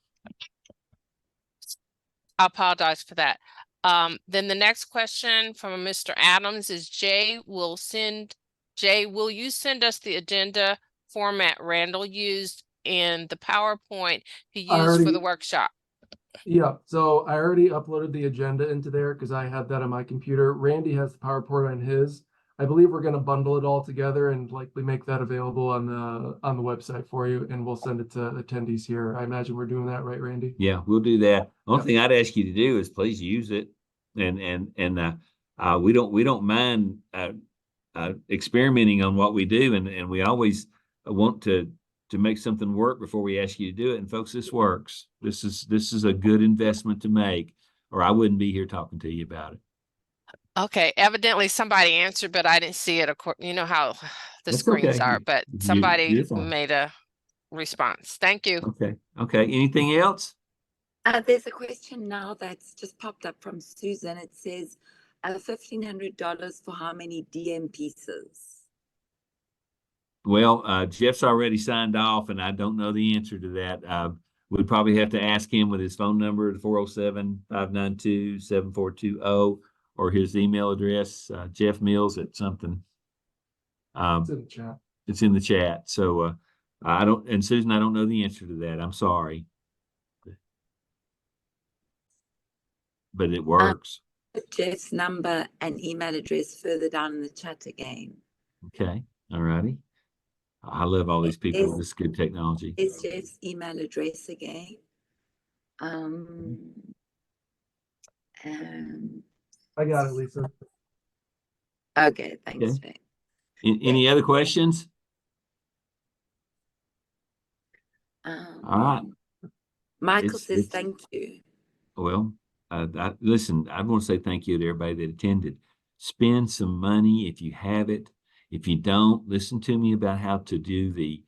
I apologize for that. Then the next question from Mr. Adams is, Jay, will you send us the agenda format Randall used in the PowerPoint he used for the workshop? Yeah, so I already uploaded the agenda into there because I had that on my computer. Randy has the PowerPoint on his. I believe we're gonna bundle it all together and likely make that available on the website for you, and we'll send it to attendees here. I imagine we're doing that, right, Randy? Yeah, we'll do that. Only Yeah. thing I'd ask you to do is please use it. We don't mind experimenting on what we do, and we always want to make something work before we ask you to do it. And folks, this works. This is a good investment to make, or I wouldn't be here talking to you about it. Okay, evidently somebody answered, but I didn't see it. You know how the That's screens okay. are, but You're somebody fine. made a response. Thank you. Okay. Okay. Anything else? There's a question now that's just popped up from Susan. It says, $1,500 for how many DM pieces? Well, Jeff's already signed off, and I don't know the answer to that. We'd probably have to ask him with his phone number, 407-592-7420, or his email address, Jeff Mills at something. It's in the chat. It's in the chat. So I don't, and Susan, I don't know the answer to that. I'm sorry. But it works. Put Jeff's number and email address further down in the chat again. Okay. All righty. I love all these people with this good technology. Is Jeff's email address again? And I got it, Lisa. okay, thanks, Okay. Jay. Any other questions? All right. Michael says It's- thank you. Well, listen, I want to say thank you to everybody that attended. Spend some money if you have it. If you don't, listen to me about how to do the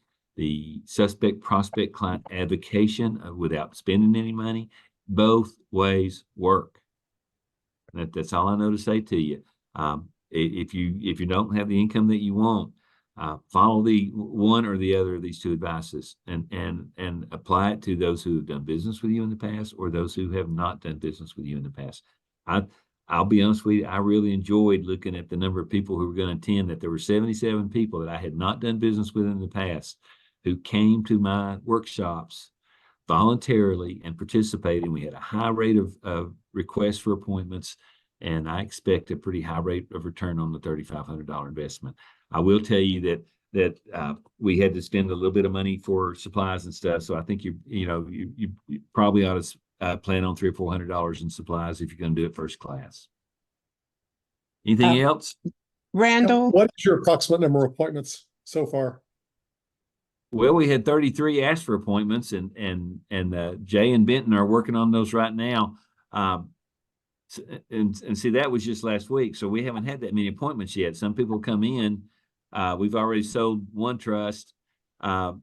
suspect prospect client advocation without spending any money. Both ways work. That's all I know to say to you. If you don't have the income that you want, follow the one or the other of these two advices and apply it to those who have done business with you in the past or those who have not done business with you in the past. I'll be honest with you, I really enjoyed looking at the number of people who were going to attend, that there were 77 people that I had not done business with in the past who came to my workshops voluntarily and participated. We had a high rate of requests for appointments, and I expect a pretty high rate of return on the $3,500 investment. I will tell you that we had to spend a little bit of money for supplies and stuff. So I think you probably ought to plan on $300 or $400 in supplies if you're going to do it first class. Anything else? Randall, What is your approximate number of appointments so far? Well, we had 33 asked for appointments, and Jay and Benton are working on those right now. And see, that was just last week, so we haven't had that many appointments yet. Some people come in. We've already sold one trust, and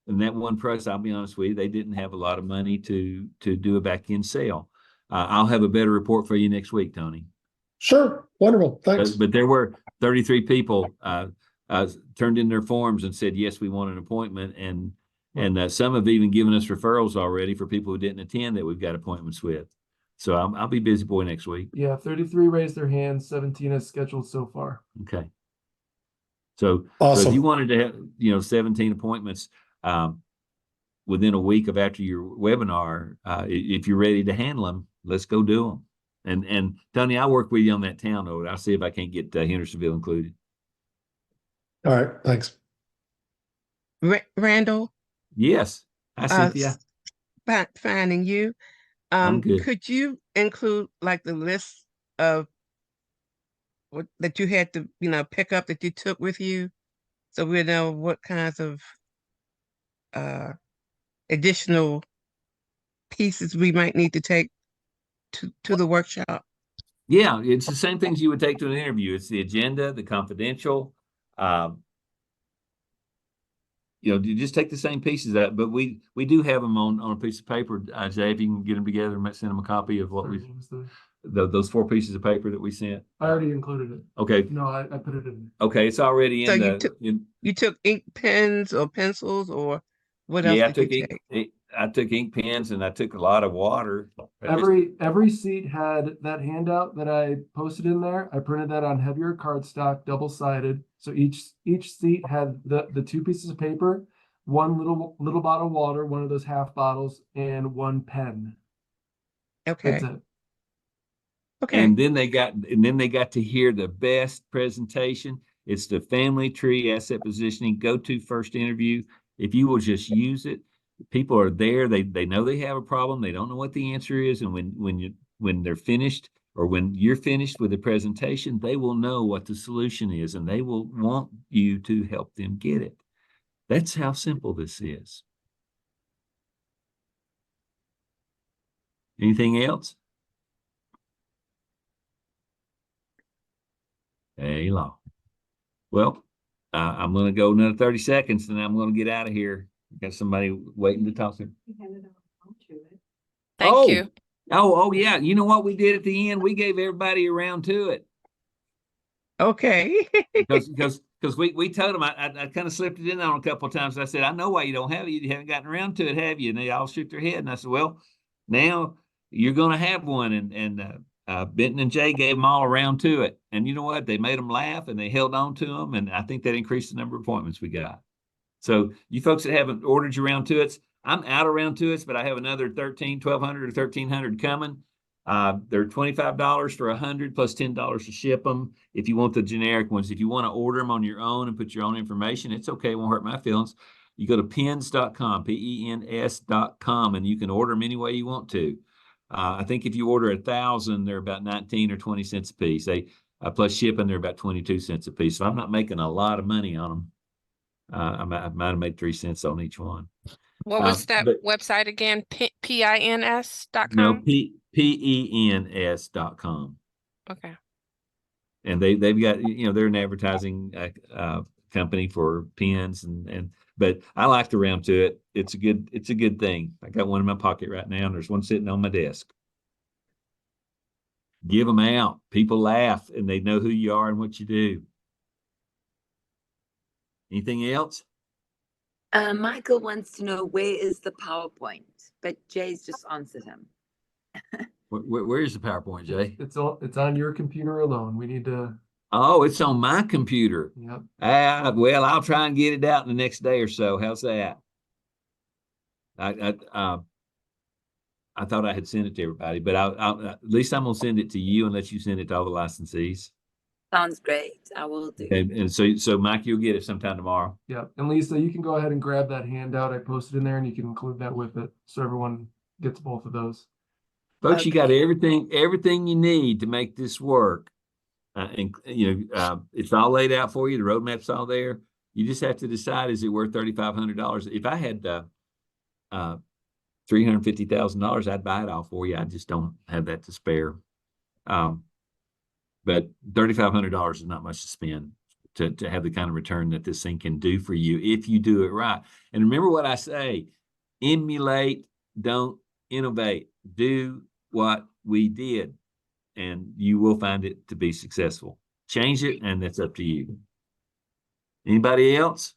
that one trust, I'll be honest with you, they didn't have a lot of money to do a back end sale. I'll have a better report for you next week, Tony. Sure. Wonderful. Thanks. But there were 33 people turned in their forms and said, yes, we want an appointment. And some have even given us referrals already for people who didn't attend that we've got appointments with. So I'll be busy boy next week. Yeah, 33 raised their hands, 17 is scheduled so far. Okay. So, Awesome. so if you wanted to have, 17 appointments within a week of after your webinar, if you're ready to handle them, let's go do them. And Tony, I'll work with you on that town note. I'll see if I can't get Hendersonville included. All right. Thanks. Randall, Yes. Hi, Cynthia. finding you. I'm good. Could you include like the list of what that you had to, pick up that you took with you, so we know what kinds of additional pieces we might need to take to the workshop? Yeah, it's the same things you would take to an interview. It's the agenda, the confidential. You just take the same pieces out, but we do have them on a piece of paper. Jay, if you can get them together and send them a copy of what those 4 pieces of paper that we sent. I already included it. Okay. No, I put it in. Okay, it's already So in you took ink pens or pencils, or what else yeah, did you take? I took ink pens and I took a lot of water. Every seat had that handout that I posted in there. I printed that on heavier cardstock, double-sided. So each seat had the 2 pieces of paper, one little bottle of water, one of those half bottles, and 1 pen. Okay. That's it. Okay. And then they got to hear the best presentation. It's the Family Tree Asset Positioning Go-To First Interview. If you will just use it, people are there. They know they have a problem. They don't know what the answer is. And when they're finished, or when you're finished with the presentation, they will know what the solution is, and they will want you to help them get it. That's how simple this is. Anything else? Hey, law. Well, I'm going to go another 30 seconds and I'm going to get out of here. Got somebody waiting to talk to. Thank you. Oh, yeah. You know what we did at the end? We gave everybody a round to it. Okay. Because we told them, I kind of slipped it in on a couple of times. I said, I know why you don't have it. You haven't gotten around to it, have you? And they all shook their head. And I said, well, now you're going to have one. And Benton and Jay gave them all a round to it. And you know what? They made them laugh and they held on to them. And I think that increased the number of appointments we got. So you folks that haven't ordered your round to it, I'm out of round to it, but I have another 1,200 or 1,300 coming. They're $25 for 100 plus $10 to ship them. If you want the generic ones, if you want to order them on your own and put your own information, it's okay. It won't hurt my feelings. You go to pens.com, PENS.com, and you can order them any way you want to. I think if you order 1,000, they're about 19 or 20 cents a piece. They plus shipping, they're about 22 cents a piece. So I'm not making a lot of money on them. I might have made 3 cents on each one. What was that but- website again? PINS.com? No, PENS.com. Okay. And they've got, they're an advertising company for pens but I like the round to it. It's a good thing. I got one in my pocket right now, and there's one sitting on my desk. Give them out. People laugh and they know who you are and what you do. Anything else? Michael wants to know where is the PowerPoint, but Jay's just answered him. Where is the PowerPoint, Jay? It's on your computer alone. We need to. Oh, it's on my computer. Yep. Well, I'll try and get it out in the next day or so. How's that? I thought I had sent it to everybody, but I'll at least I'm gonna send it to you and let you send it to all the licensees. Sounds great. I will do. Okay, and so Mike, you'll get it sometime tomorrow. Yeah. And Lisa, you can go ahead and grab that handout I posted in there, and you can include that with it, so everyone gets both of those. Folks, you got everything you need to make this work. And it's all laid out for you. The roadmap's all there. You just have to decide, is it worth $3,500? If I had $350,000, I'd buy it all for you. I just don't have that to spare. But $3,500 is not much to spend to have the kind of return that this thing can do for you if you do it right. And remember what I say: emulate, don't innovate. Do what we did, and you will find it to be successful. Change it, and that's up to you. Anybody else?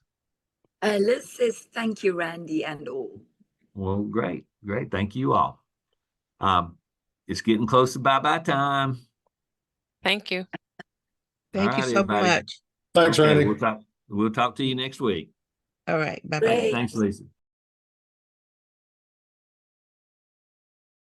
Liz says, thank you, Randy and all. Well, great. Thank you all. It's getting close to bye-bye time. Thank you. Thank All you right, so everybody. much. Thanks, Okay, Randy. we'll talk to you next week. All right. Bye-bye. Great. Thanks, Lisa.